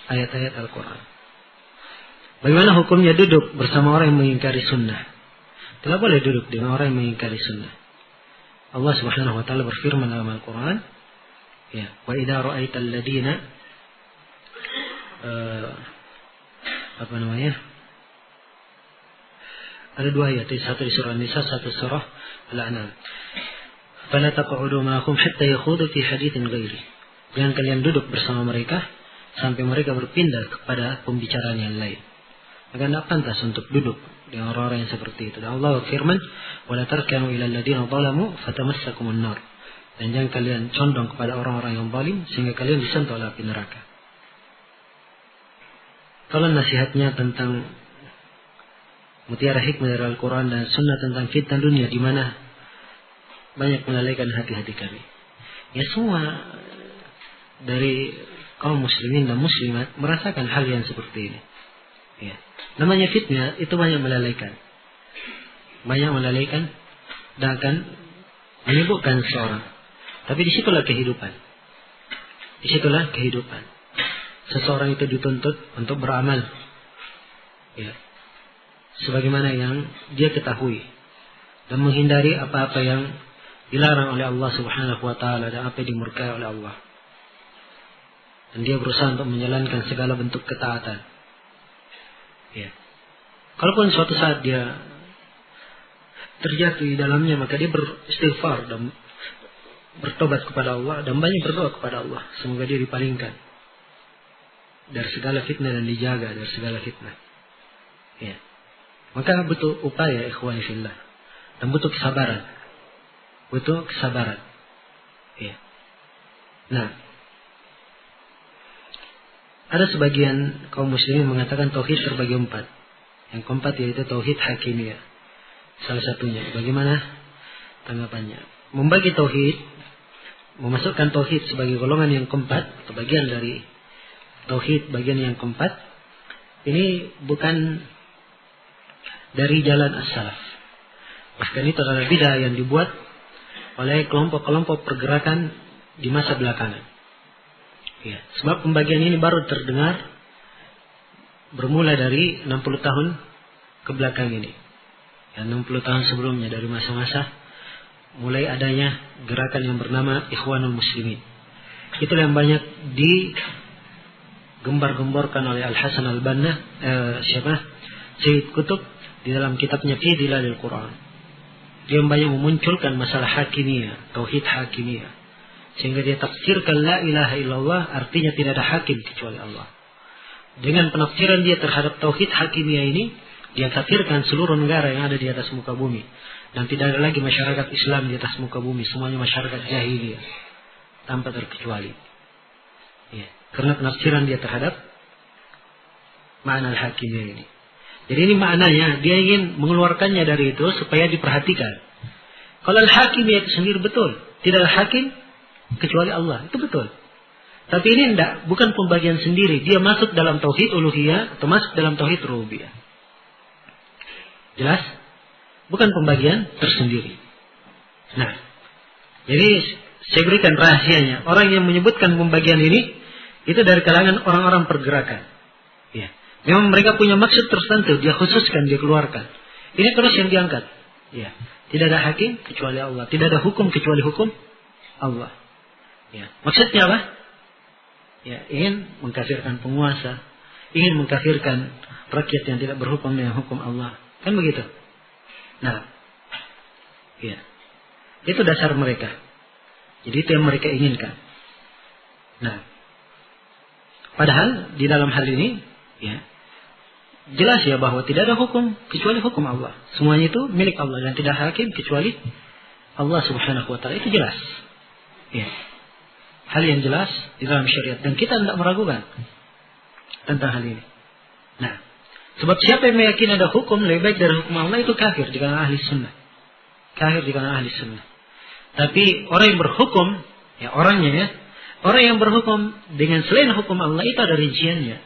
ayat-ayat Al-Qur'an. Bagaimana hukumnya duduk bersama orang yang mengingkari sunnah? Tidak boleh duduk dengan orang yang mengingkari sunnah. Allah Subhanahu wa taala berfirman dalam Al-Qur'an, ya, wa idza ra'aital ladina ada dua ayat, satu di surah An-Nisa, satu surah Al-An'am. Fala taq'udu ma'ahum hatta yakhudu fi haditsin ghairi. Jangan kalian duduk bersama mereka sampai mereka berpindah kepada pembicaraan yang lain. Maka tidak pantas untuk duduk dengan orang-orang yang seperti itu. Dan Allah firman, "Wala tarkanu ilal ladzina zalamu fatamassakumun nar." Dan jangan kalian condong kepada orang-orang yang zalim sehingga kalian disentuh oleh api neraka. Kalau nasihatnya tentang mutiara hikmah dari Al-Quran dan Sunnah tentang fitnah dunia, di mana banyak melalaikan hati-hati kami. Ya, semua dari kaum muslimin dan muslimat merasakan hal yang seperti ini. Ya. Namanya fitnah itu banyak melalaikan. Banyak melalaikan dan akan menyibukkan seorang. Tapi disitulah kehidupan. Disitulah kehidupan. Seseorang itu dituntut untuk beramal. Ya. Sebagaimana yang dia ketahui. Dan menghindari apa-apa yang dilarang oleh Allah Subhanahu wa ta'ala dan apa yang dimurkai oleh Allah. Dan dia berusaha untuk menjalankan segala bentuk ketaatan. Ya. Kalaupun suatu saat dia terjatuh di dalamnya, maka dia beristighfar dan bertobat kepada Allah dan banyak berdoa kepada Allah. Semoga dia dipalingkan dari segala fitnah dan dijaga dari segala fitnah. Ya. Maka butuh upaya ikhwani fillah dan butuh kesabaran. Butuh kesabaran. Ya. Nah, ada sebagian kaum muslimin mengatakan tauhid terbagi 4. Yang keempat yaitu tauhid hakimiyah. Salah satunya. Bagaimana tanggapannya? Membagi tauhid, memasukkan tauhid sebagai golongan yang keempat, atau bagian dari tauhid bagian yang keempat, ini bukan dari jalan as-salaf. Bahkan itu adalah bid'ah yang dibuat oleh kelompok-kelompok pergerakan di masa belakangan. Ya, sebab pembagian ini baru terdengar bermula dari 60 tahun ke belakang ini. Ya, 60 tahun sebelumnya dari masa-masa mulai adanya gerakan yang bernama Ikhwanul Muslimin. Itulah yang banyak digembar-gemborkan oleh Al-Hasan Al-Banna, Syekh Qutb di dalam kitabnya Fi Dhilalil Quran. Dia banyak memunculkan masalah hakimiyah, tauhid hakimiyah. Sehingga dia tafsirkan la ilaha illallah artinya tidak ada hakim kecuali Allah. Dengan penafsiran dia terhadap tauhid hakimiyah ini, dia kafirkan seluruh negara yang ada di atas muka bumi. Dan tidak ada lagi masyarakat Islam di atas muka bumi. Semuanya masyarakat jahiliyah. Tanpa terkecuali. Ya. Karena penafsiran dia terhadap makna al-hakimiyah ini. Jadi ini maknanya, dia ingin mengeluarkannya dari itu supaya diperhatikan. Kalau al-hakimiyah itu sendiri betul. Tidak ada hakim kecuali Allah. Itu betul. Tapi ini tidak, bukan pembagian sendiri. Dia masuk dalam tauhid uluhiyah atau masuk dalam tauhid rububiyah. Jelas? Bukan pembagian tersendiri. Nah, jadi saya berikan rahasianya. Orang yang menyebutkan pembagian ini itu dari kalangan orang-orang pergerakan. Ya. Memang mereka punya maksud tertentu, dia khususkan, dia keluarkan. Ini terus yang diangkat. Ya. Tidak ada hakim kecuali Allah. Tidak ada hukum kecuali hukum Allah. Ya. Maksudnya apa? Ya, ingin mengkafirkan penguasa, ingin mengkafirkan rakyat yang tidak berhukum dengan hukum Allah. Kan begitu? Nah, ya. Itu dasar mereka. Jadi itu yang mereka inginkan. Nah, padahal di dalam hal ini, ya, jelas ya bahwa tidak ada hukum kecuali hukum Allah. Semuanya itu milik Allah dan tidak hakim kecuali Allah Subhanahu wa taala. Itu jelas. Ya. Hal yang jelas di dalam syariat dan kita tidak meragukan tentang hal ini. Nah, sebab siapa yang meyakini ada hukum lebih baik dari hukum Allah itu kafir di kalangan ahli sunnah. Kafir di kalangan ahli sunnah. Tapi orang yang berhukum, ya orangnya ya, orang yang berhukum dengan selain hukum Allah itu ada rinciannya.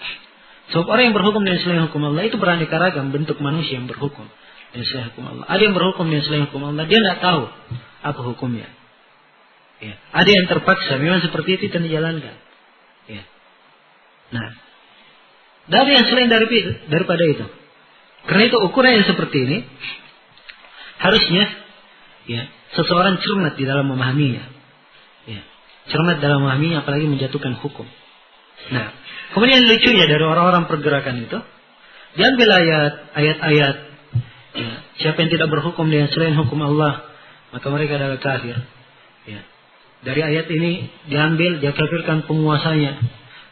Sebab orang yang berhukum dengan selain hukum Allah itu beraneka ragam bentuk manusia yang berhukum dengan selain hukum Allah. Ada yang berhukum dengan selain hukum Allah, dia tidak tahu apa hukumnya. Ya. Ada yang terpaksa, memang seperti itu dan dijalankan. Ya. Nah, dari yang selain daripada itu. Karena itu ukuran yang seperti ini harusnya ya seseorang cermat di dalam memahaminya. Ya. Cermat dalam memahaminya, apalagi menjatuhkan hukum. Nah, kemudian lucunya dari orang-orang pergerakan itu diambil ayat-ayat ya, siapa yang tidak berhukum dengan selain hukum Allah maka mereka adalah kafir. Ya. Dari ayat ini diambil, dia kafirkan penguasanya,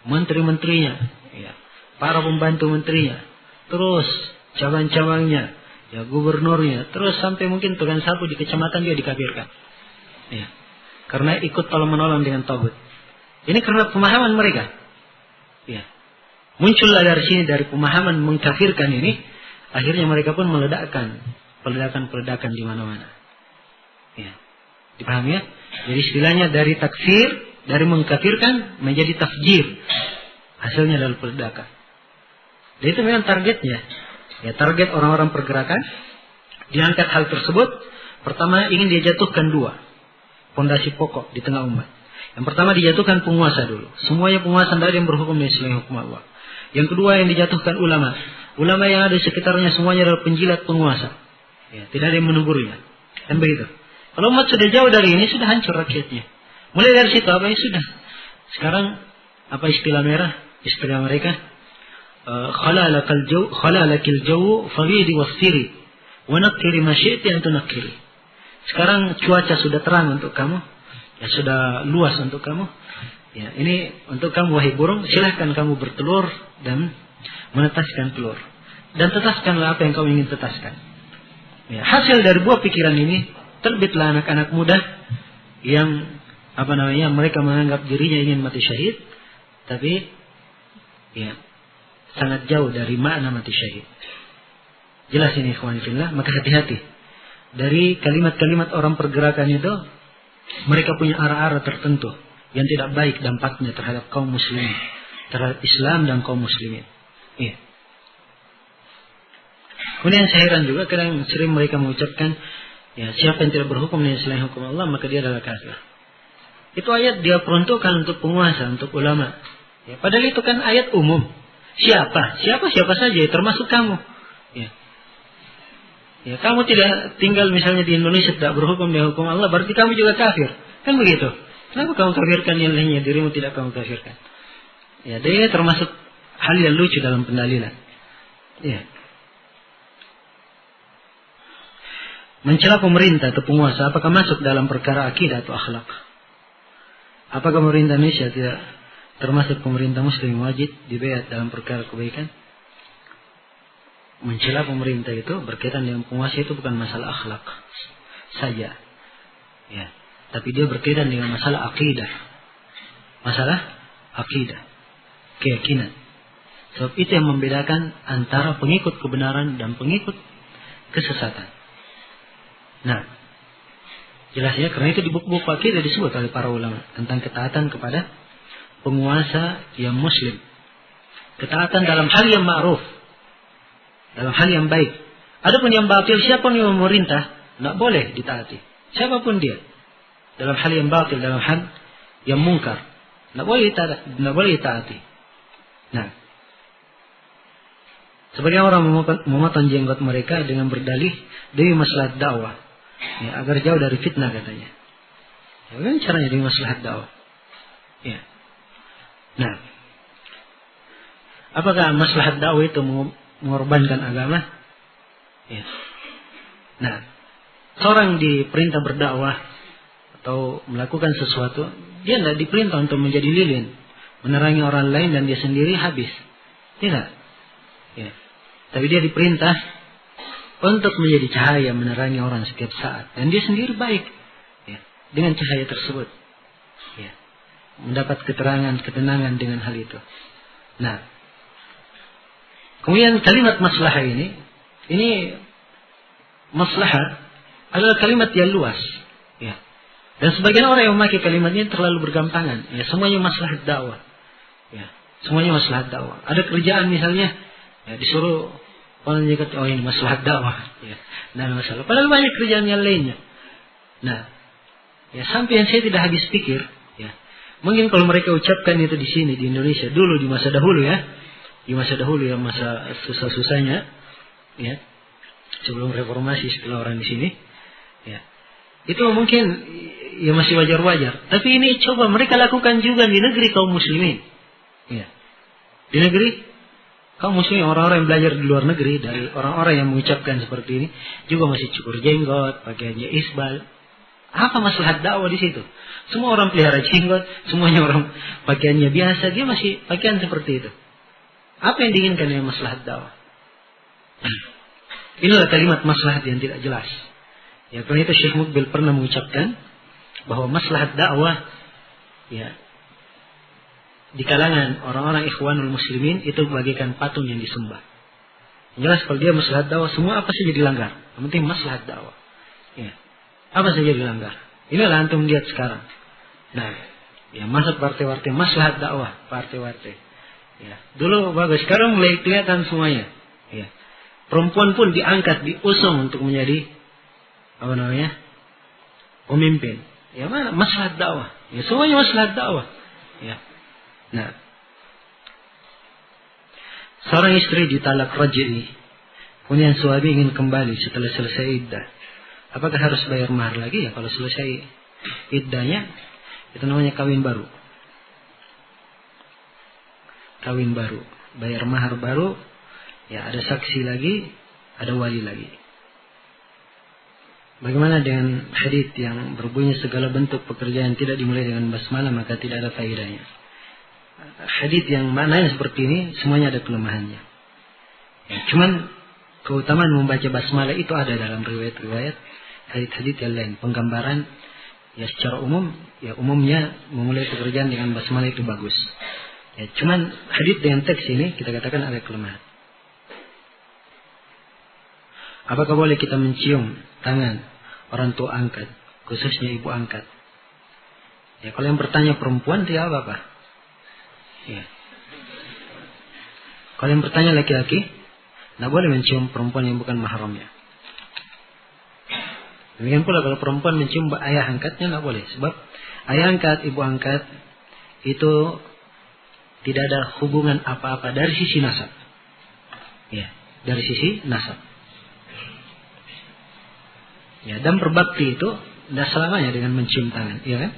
menteri-menterinya, ya, para pembantu menterinya, terus cabang-cabangnya, ya, gubernurnya, terus sampai mungkin tukang sapu di kecamatan dia dikafirkan. Ya. Karena ikut tolong-menolong dengan tagut. Ini karena pemahaman mereka. Ya. Muncullah dari sini, dari pemahaman mengkafirkan ini, akhirnya mereka pun meledakkan peledakan di mana-mana. Ya. Dipahami ya? Jadi istilahnya dari takfir, dari mengkafirkan menjadi tafjir. Hasilnya adalah peledakan. Dan itu memang targetnya. Ya, target orang-orang pergerakan diangkat hal tersebut. Pertama ingin dia jatuhkan dua fondasi pokok di tengah umat. Yang pertama dijatuhkan penguasa dulu. Semuanya penguasa tidak ada yang berhukum dengan selain hukum Allah. Yang kedua yang dijatuhkan ulama. Ulama yang ada di sekitarnya semuanya adalah penjilat penguasa. Ya, tidak ada yang menegurnya. Kan begitu. Kalau umat sudah jauh dari ini, sudah hancur rakyatnya. Mulai dari situ apa yang sudah. Sekarang apa istilah mereka? Khalalakil jawu fawidi wasiri wa nakiri masyiti antu nakiri. Sekarang cuaca sudah terang untuk kamu, ya sudah luas untuk kamu. Ya, ini untuk kamu wahai burung, silahkan kamu bertelur dan menetaskan telur. Dan tetaskanlah apa yang kamu ingin tetaskan. Ya, hasil dari buah pikiran ini terbitlah anak-anak muda yang mereka menganggap dirinya ingin mati syahid, tapi ya sangat jauh dari makna mati syahid. Jelas ini ikhwan fillah, maka hati-hati dari kalimat-kalimat orang pergerakan itu. Mereka punya arah-arah tertentu yang tidak baik dampaknya terhadap kaum muslimin, terhadap Islam dan kaum muslimin. Iya. Kemudian saya heran juga kadang sering mereka mengucapkan, ya, siapa yang tidak berhukum dengan selain hukum Allah maka dia adalah kafir. Itu ayat dia peruntukkan untuk penguasa, untuk ulama. Ya, padahal itu kan ayat umum. Siapa saja, termasuk kamu. Ya. Ya, kamu tidak tinggal misalnya di Indonesia tidak berhukum dengan hukum Allah, berarti kamu juga kafir. Kan begitu. Kenapa kamu kafirkan yang lainnya, dirimu tidak kamu kafirkan? Ya, dan ini termasuk hal yang lucu dalam pendalilan. Ya. Mencela pemerintah atau penguasa, apakah masuk dalam perkara akidah atau akhlak? Apakah pemerintah Indonesia tidak termasuk pemerintah muslim wajib dibayat dalam perkara kebaikan? Mencela pemerintah itu berkaitan dengan penguasa itu bukan masalah akhlak saja, ya, tapi dia berkaitan dengan masalah akidah, masalah akidah, keyakinan. Sebab itu yang membedakan antara pengikut kebenaran dan pengikut kesesatan. Nah, jelas ya, karena itu di buku-buku akidah disebut oleh para ulama tentang ketaatan kepada penguasa yang muslim. Ketaatan dalam hal yang ma'ruf, dalam hal yang baik. Adapun yang batil, siapapun yang memerintah, tidak boleh ditaati. Siapapun dia, dalam hal yang batil, dalam hal yang mungkar, tidak boleh ditaati. Nah, sebagian orang memotong jenggot mereka dengan berdalih demi maslahat dakwah, ya, agar jauh dari fitnah katanya. Ya, kan caranya demi maslahat dakwah. Ya. Nah, apakah maslahat dakwah itu mengorbankan agama? Ya. Nah, seorang diperintah berdakwah atau melakukan sesuatu, dia tidak diperintah untuk menjadi lilin, menerangi orang lain dan dia sendiri habis. Tidak. Ya. Tapi dia diperintah untuk menjadi cahaya menerangi orang setiap saat, dan dia sendiri baik, ya, dengan cahaya tersebut, ya, mendapat keterangan, ketenangan dengan hal itu. Nah, kemudian kalimat maslahah ini maslahah adalah kalimat yang luas, ya, dan sebagian orang yang memakai kalimat ini terlalu bergampangan, ya, semuanya maslahat dakwah, ya, semuanya maslahat dakwah. Ada kerjaan misalnya, ya, disuruh orang nyekat, oh ini maslahat dakwah, ya, nah masalah. Padahal banyak kerjaan yang lainnya. Nah, ya, sampai yang saya tidak habis pikir, ya, mungkin kalau mereka ucapkan itu di sini di Indonesia dulu di masa dahulu, ya, di masa dahulu, ya, masa susah-susahnya, ya, sebelum reformasi, setelah orang di sini, ya, itu mungkin ya masih wajar-wajar. Tapi ini coba mereka lakukan juga di negeri kaum muslimin, ya, di negeri kaum muslimin, orang-orang yang belajar di luar negeri, dari orang-orang yang mengucapkan seperti ini juga masih cukur jenggot, pakaiannya isbal. Apa maslahat dakwah di situ? Semua orang pelihara jenggot, semuanya orang pakaiannya biasa, dia masih pakaian seperti itu. Apa yang diinginkan dengan maslahat dakwah? Inilah kalimat maslahat yang tidak jelas. Ya, karena itu Syekh Mukbil pernah mengucapkan bahwa maslahat dakwah, ya, di kalangan orang-orang ikhwanul muslimin itu bagaikan patung yang disembah. Jelas kalau dia maslahat dakwah, semua apa saja dilanggar. Yang penting maslahat dakwah. Ya, apa saja dilanggar. Inilah antum lihat sekarang. Nah, ya, masuk partai-partai maslahat dakwah, partai-partai. Ya, dulu bagus, sekarang mulai kelihatan semuanya. Ya, perempuan pun diangkat, diusung untuk menjadi apa namanya, pemimpin. Ya, mana maslahat dakwah? Ya, semuanya maslahat dakwah. Ya. Nah, seorang istri ditalak raj'i, kemudian suami ingin kembali setelah selesai iddah. Apakah harus bayar mahar lagi? Ya, kalau selesai iddahnya, itu namanya kawin baru. Kawin baru, bayar mahar baru, ya, ada saksi lagi, ada wali lagi. Bagaimana dengan hadits yang berbunyi segala bentuk pekerjaan tidak dimulai dengan basmalah maka tidak ada faedahnya? Hadits yang maknanya seperti ini semuanya ada kelemahannya. Ya, cuman keutamaan membaca basmalah itu ada dalam riwayat-riwayat hadits-hadits yang lain. Penggambaran, ya, secara umum, ya, umumnya memulai pekerjaan dengan basmalah itu bagus. Ya, cuman hadits dengan teks ini kita katakan ada kelemahan. Apakah boleh kita mencium tangan orang tua angkat, khususnya ibu angkat? Ya, kalau yang bertanya perempuan tidak apa-apa. Ya. Kalau yang bertanya laki-laki, tidak boleh mencium perempuan yang bukan mahramnya. Demikian pula kalau perempuan mencium ayah angkatnya tidak boleh, sebab ayah angkat, ibu angkat itu tidak ada hubungan apa-apa dari sisi nasab. Ya, dari sisi nasab. Ya, dan berbakti itu tidak selamanya dengan mencium tangan, iya kan?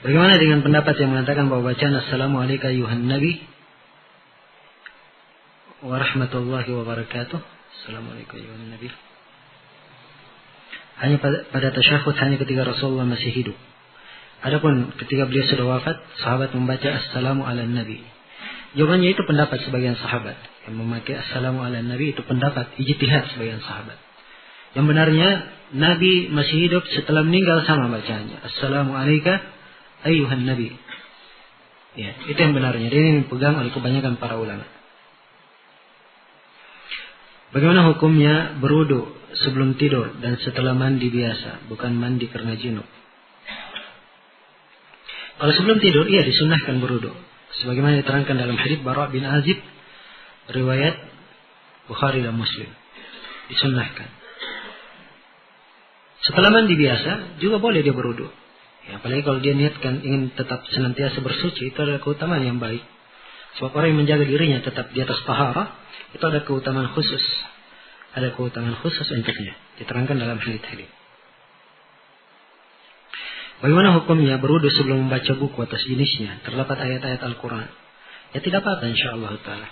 Bagaimana dengan pendapat yang mengatakan bahwa bacaan Assalamualaikum ayuhan Nabi wa rahmatullahi wa barakatuh Assalamualaikum ya Nabi. Hanya pada tasyahud hanya ketika Rasulullah masih hidup. Adapun ketika beliau sudah wafat, sahabat membaca Assalamu ala Nabi. Jawabannya itu pendapat sebagian sahabat. Yang memakai Assalamu ala Nabi itu pendapat ijtihad sebagian sahabat. Yang benarnya Nabi masih hidup, setelah meninggal sama bacanya. Assalamu alayka ayyuhan Nabi. Ya, itu yang benarnya. Ini dipegang oleh kebanyakan para ulama. Bagaimana hukumnya berwudu sebelum tidur dan setelah mandi biasa, bukan mandi karena junub? Kalau sebelum tidur, iya disunnahkan berwudu. Sebagaimana diterangkan dalam hadits Bara' bin Azib, riwayat Bukhari dan Muslim. Disunnahkan. Setelah mandi biasa, juga boleh dia berwudu. Ya, apalagi kalau dia niatkan ingin tetap senantiasa bersuci, itu adalah keutamaan yang baik. Sebab orang yang menjaga dirinya tetap di atas taharah, itu ada keutamaan khusus. Ada keutamaan khusus untuknya. Diterangkan dalam hadits. Bagaimana hukumnya berwudu sebelum membaca buku atas jenisnya? Terdapat ayat-ayat Al-Quran. Ya tidak apa-apa insyaAllah ta'ala.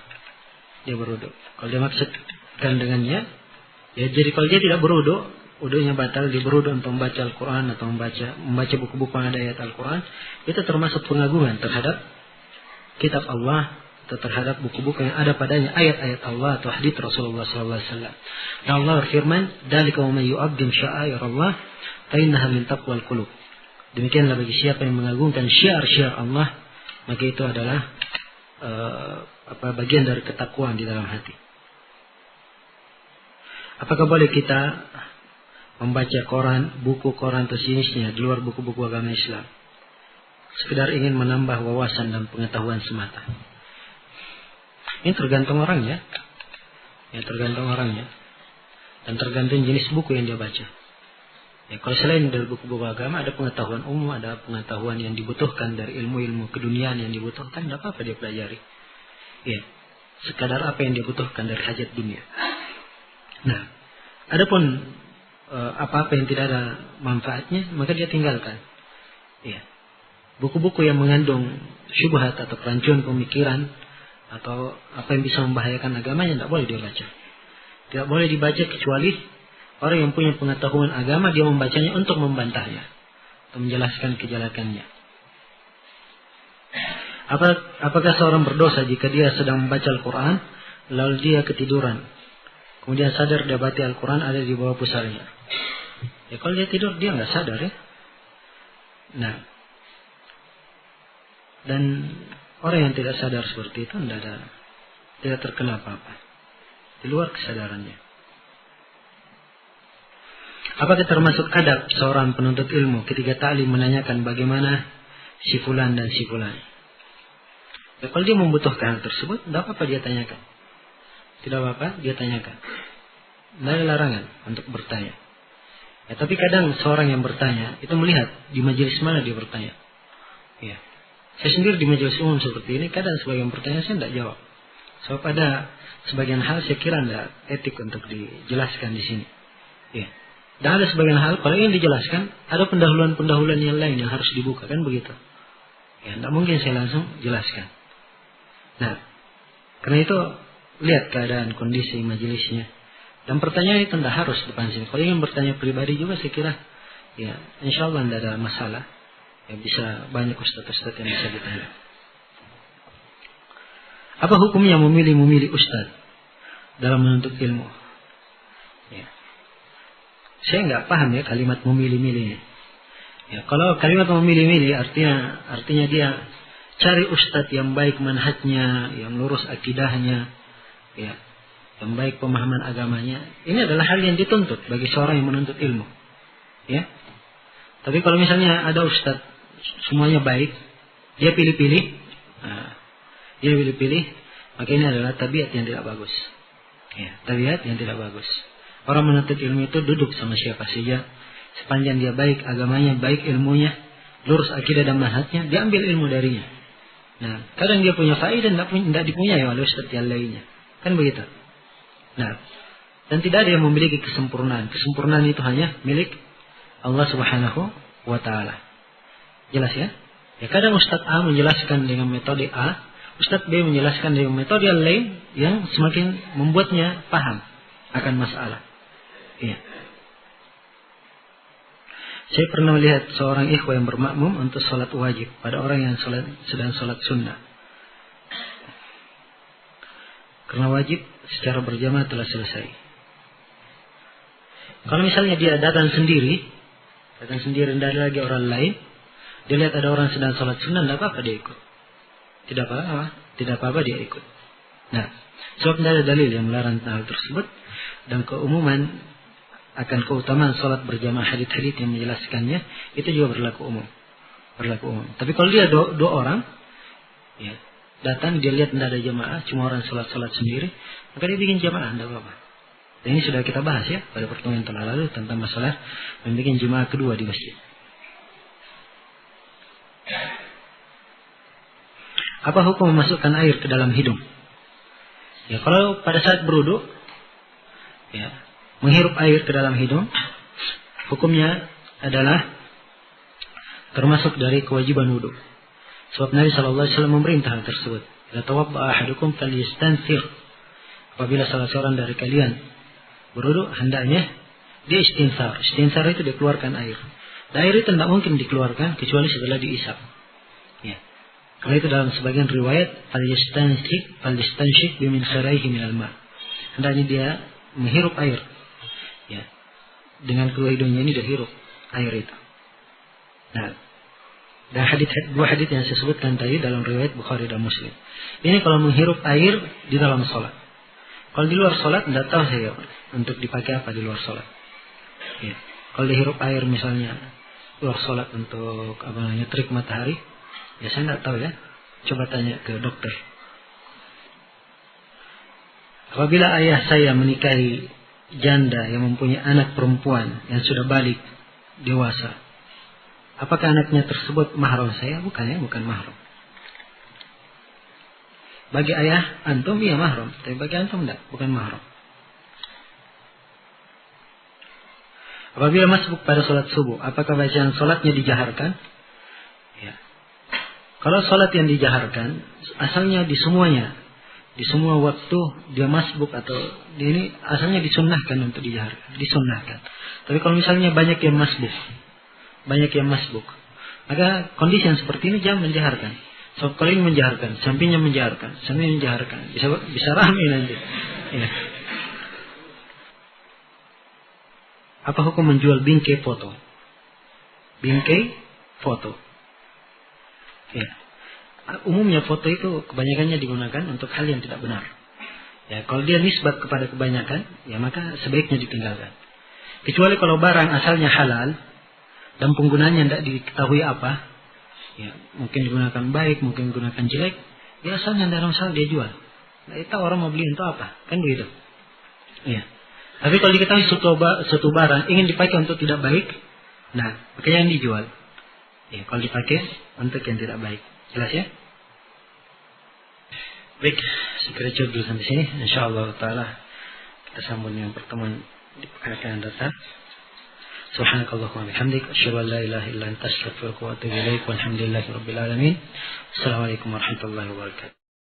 Dia berwudu. Kalau dia maksudkan dengannya, ya jadi kalau dia tidak berwudu, wudunya batal, dia berwudu untuk membaca Al-Quran atau membaca buku-buku yang ada ayat Al-Quran, itu termasuk pengagungan terhadap kitab Allah atau terhadap buku-buku yang ada padanya ayat-ayat Allah atau hadits Rasulullah SAW. Dan Allah berfirman, "Dzalika wa may yu'azzim sya'airallah fa innaha min taqwal qulub." Demikianlah bagi siapa yang mengagungkan syiar-syiar Allah, maka itu adalah bagian dari ketakwaan di dalam hati. Apakah boleh kita membaca koran, buku koran atau jenisnya di luar buku-buku agama Islam? Sekedar ingin menambah wawasan dan pengetahuan semata. Ini tergantung orangnya. Ya, tergantung orangnya. Dan tergantung jenis buku yang dia baca. Ya, kalau selain dari buku-buku agama, ada pengetahuan umum, ada pengetahuan yang dibutuhkan dari ilmu-ilmu keduniaan yang dibutuhkan, tidak apa-apa dia pelajari. Ya, sekadar apa yang dia butuhkan dari hajat dunia. Nah, adapun apa-apa yang tidak ada manfaatnya, maka dia tinggalkan. Ya. Buku-buku yang mengandung syubhat atau kerancuan pemikiran atau apa yang bisa membahayakan agamanya tidak boleh dia baca. Tidak boleh dibaca kecuali orang yang punya pengetahuan agama, dia membacanya untuk membantahnya, untuk menjelaskan kejelekannya. Apakah seorang berdosa jika dia sedang membaca Al-Quran lalu dia ketiduran, kemudian sadar dia baca Al-Quran ada di bawah pusarnya? Ya kalau dia tidur dia nggak sadar ya. Nah, dan orang yang tidak sadar seperti itu tidak terkena apa-apa di luar kesadarannya. Apakah termasuk adab seorang penuntut ilmu ketika ta'lim menanyakan bagaimana si fulan dan si fulan? Ya, kalau dia membutuhkan hal tersebut, tidak apa-apa dia tanyakan. Tidak apa-apa dia tanyakan. Tidak ada larangan untuk bertanya. Ya, tapi kadang seorang yang bertanya itu melihat di majelis mana dia bertanya. Ya. Saya sendiri di majelis umum seperti ini, kadang sebagian bertanya saya tidak jawab. Sebab ada sebagian hal saya kira tidak etik untuk dijelaskan di sini. Ya. Dan ada sebagian hal kalau ingin dijelaskan, ada pendahuluan-pendahuluan yang lain yang harus dibuka, kan begitu. Ya, tidak mungkin saya langsung jelaskan. Nah, karena itu lihat keadaan kondisi majelisnya. Dan pertanyaan itu tidak harus depan sini. Kalau ingin bertanya pribadi juga saya kira, ya insya Allah tidak ada masalah. Ya, bisa banyak ustaz-ustaz yang bisa ditanya. Apa hukumnya memilih ustaz dalam menuntut ilmu? Ya. Saya nggak paham ya kalimat memilih-milih. Ya, kalau kalimat memilih-milih artinya dia cari ustaz yang baik manhajnya, yang lurus akidahnya, ya, yang baik pemahaman agamanya. Ini adalah hal yang dituntut bagi seorang yang menuntut ilmu. Ya. Tapi kalau misalnya ada ustaz semuanya baik, dia pilih-pilih, maka ini adalah tabiat yang tidak bagus. Ya, tabiat yang tidak bagus. Orang menuntut ilmu itu duduk sama siapa saja, sepanjang dia baik agamanya, baik ilmunya, lurus akidah dan manhajnya, dia ambil ilmu darinya. Nah, kadang dia punya faedah tidak dipunyai oleh ustaz yang lainnya, kan begitu. Nah, dan tidak ada yang memiliki kesempurnaan. Kesempurnaan itu hanya milik Allah Subhanahu wa Ta'ala. Jelas ya? Ya, kadang Ustaz A menjelaskan dengan metode A, Ustaz B menjelaskan dengan metode yang lain yang semakin membuatnya paham. akan masalah. Iya. Saya pernah melihat seorang ikhwah yang bermakmum untuk sholat wajib pada orang yang sedang sholat sunnah. Karena wajib secara berjamaah telah selesai. Kalau misalnya dia datang sendiri tidak ada lagi orang lain, dia lihat ada orang sedang sholat sunnah, tidak apa-apa dia ikut. Tidak apa-apa dia ikut. Nah, sebab tidak ada dalil yang melarang hal tersebut, dan keumuman akan keutamaan sholat berjamaah, hadits-hadits yang menjelaskannya itu juga berlaku umum. Tapi kalau dia dua orang, ya, datang dia lihat tidak ada jamaah, cuma orang sholat sendiri, maka dia bikin jamaah, tidak apa-apa. Dan ini sudah kita bahas ya pada pertemuan telah lalu tentang masalah membuat jamaah kedua di masjid. Apa hukum memasukkan air ke dalam hidung? Ya, kalau pada saat berwudu, ya, menghirup air ke dalam hidung, hukumnya adalah termasuk dari kewajiban wudu. Sebab Nabi SAW memerintah hal tersebut. Idza tawadda'a ahadukum falyastansir. Apabila salah seorang dari kalian berwudu, hendaknya dia istinsar. Istinsar itu dia keluarkan air. Dan air itu tidak mungkin dikeluarkan kecuali setelah diisap. Ya. Kalau itu dalam sebagian riwayat, falyastanshik bimin kharaihi minal ma. Hendaknya dia menghirup air. Ya. Dengan kedua hidungnya ini dia hirup air itu. Nah, dan dua hadits yang saya sebutkan tadi dalam riwayat Bukhari dan Muslim. Ini kalau menghirup air di dalam sholat. Kalau di luar sholat tidak tahu saya untuk dipakai apa di luar sholat. Ya. Kalau dihirup air misalnya luar sholat untuk trik matahari, ya saya tidak tahu ya. Coba tanya ke dokter. Apabila ayah saya menikahi janda yang mempunyai anak perempuan yang sudah balik dewasa, apakah anaknya tersebut mahram saya? Bukan ya, bukan mahram. Bagi ayah antum iya mahram, tapi bagi antum tidak, bukan mahram. Apabila masbuk pada sholat subuh, apakah bacaan sholatnya dijaharkan? Ya. Kalau sholat yang dijaharkan, asalnya di semuanya, di semua waktu dia masbuk atau ini asalnya disunnahkan untuk dijaharkan, disunnahkan. Tapi kalau misalnya banyak yang masbuk, maka kondisi yang seperti ini jangan menjaharkan. So, kalau ini menjaharkan, sampingnya menjaharkan, bisa ramai nanti. Ya. Apa hukum menjual bingkai foto? Bingkai foto. Ya. Umumnya foto itu kebanyakannya digunakan untuk hal yang tidak benar. Ya, kalau dia nisbat kepada kebanyakan, ya maka sebaiknya ditinggalkan. Kecuali kalau barang asalnya halal dan penggunanya tidak diketahui apa, ya, mungkin digunakan baik, mungkin digunakan jelek, ya asalnya dalam hal dia jual. Nah, itu orang mau beli untuk apa? Kan begitu. Ya. Tapi kalau diketahui suatu barang ingin dipakai untuk tidak baik, nah, maka yang dijual. Ya, kalau dipakai untuk yang tidak baik. Jelas ya? Baik, segera cukup dulu sampai sini. InsyaAllah ta'ala kita sambung dengan pertemuan di pekan yang datang. Subhanakallahumma bihamdik asyhadu an la ilaha illa anta astaghfiruka wa atubu ilaik walhamdulillahi rabbil alamin. Assalamualaikum warahmatullahi wabarakatuh.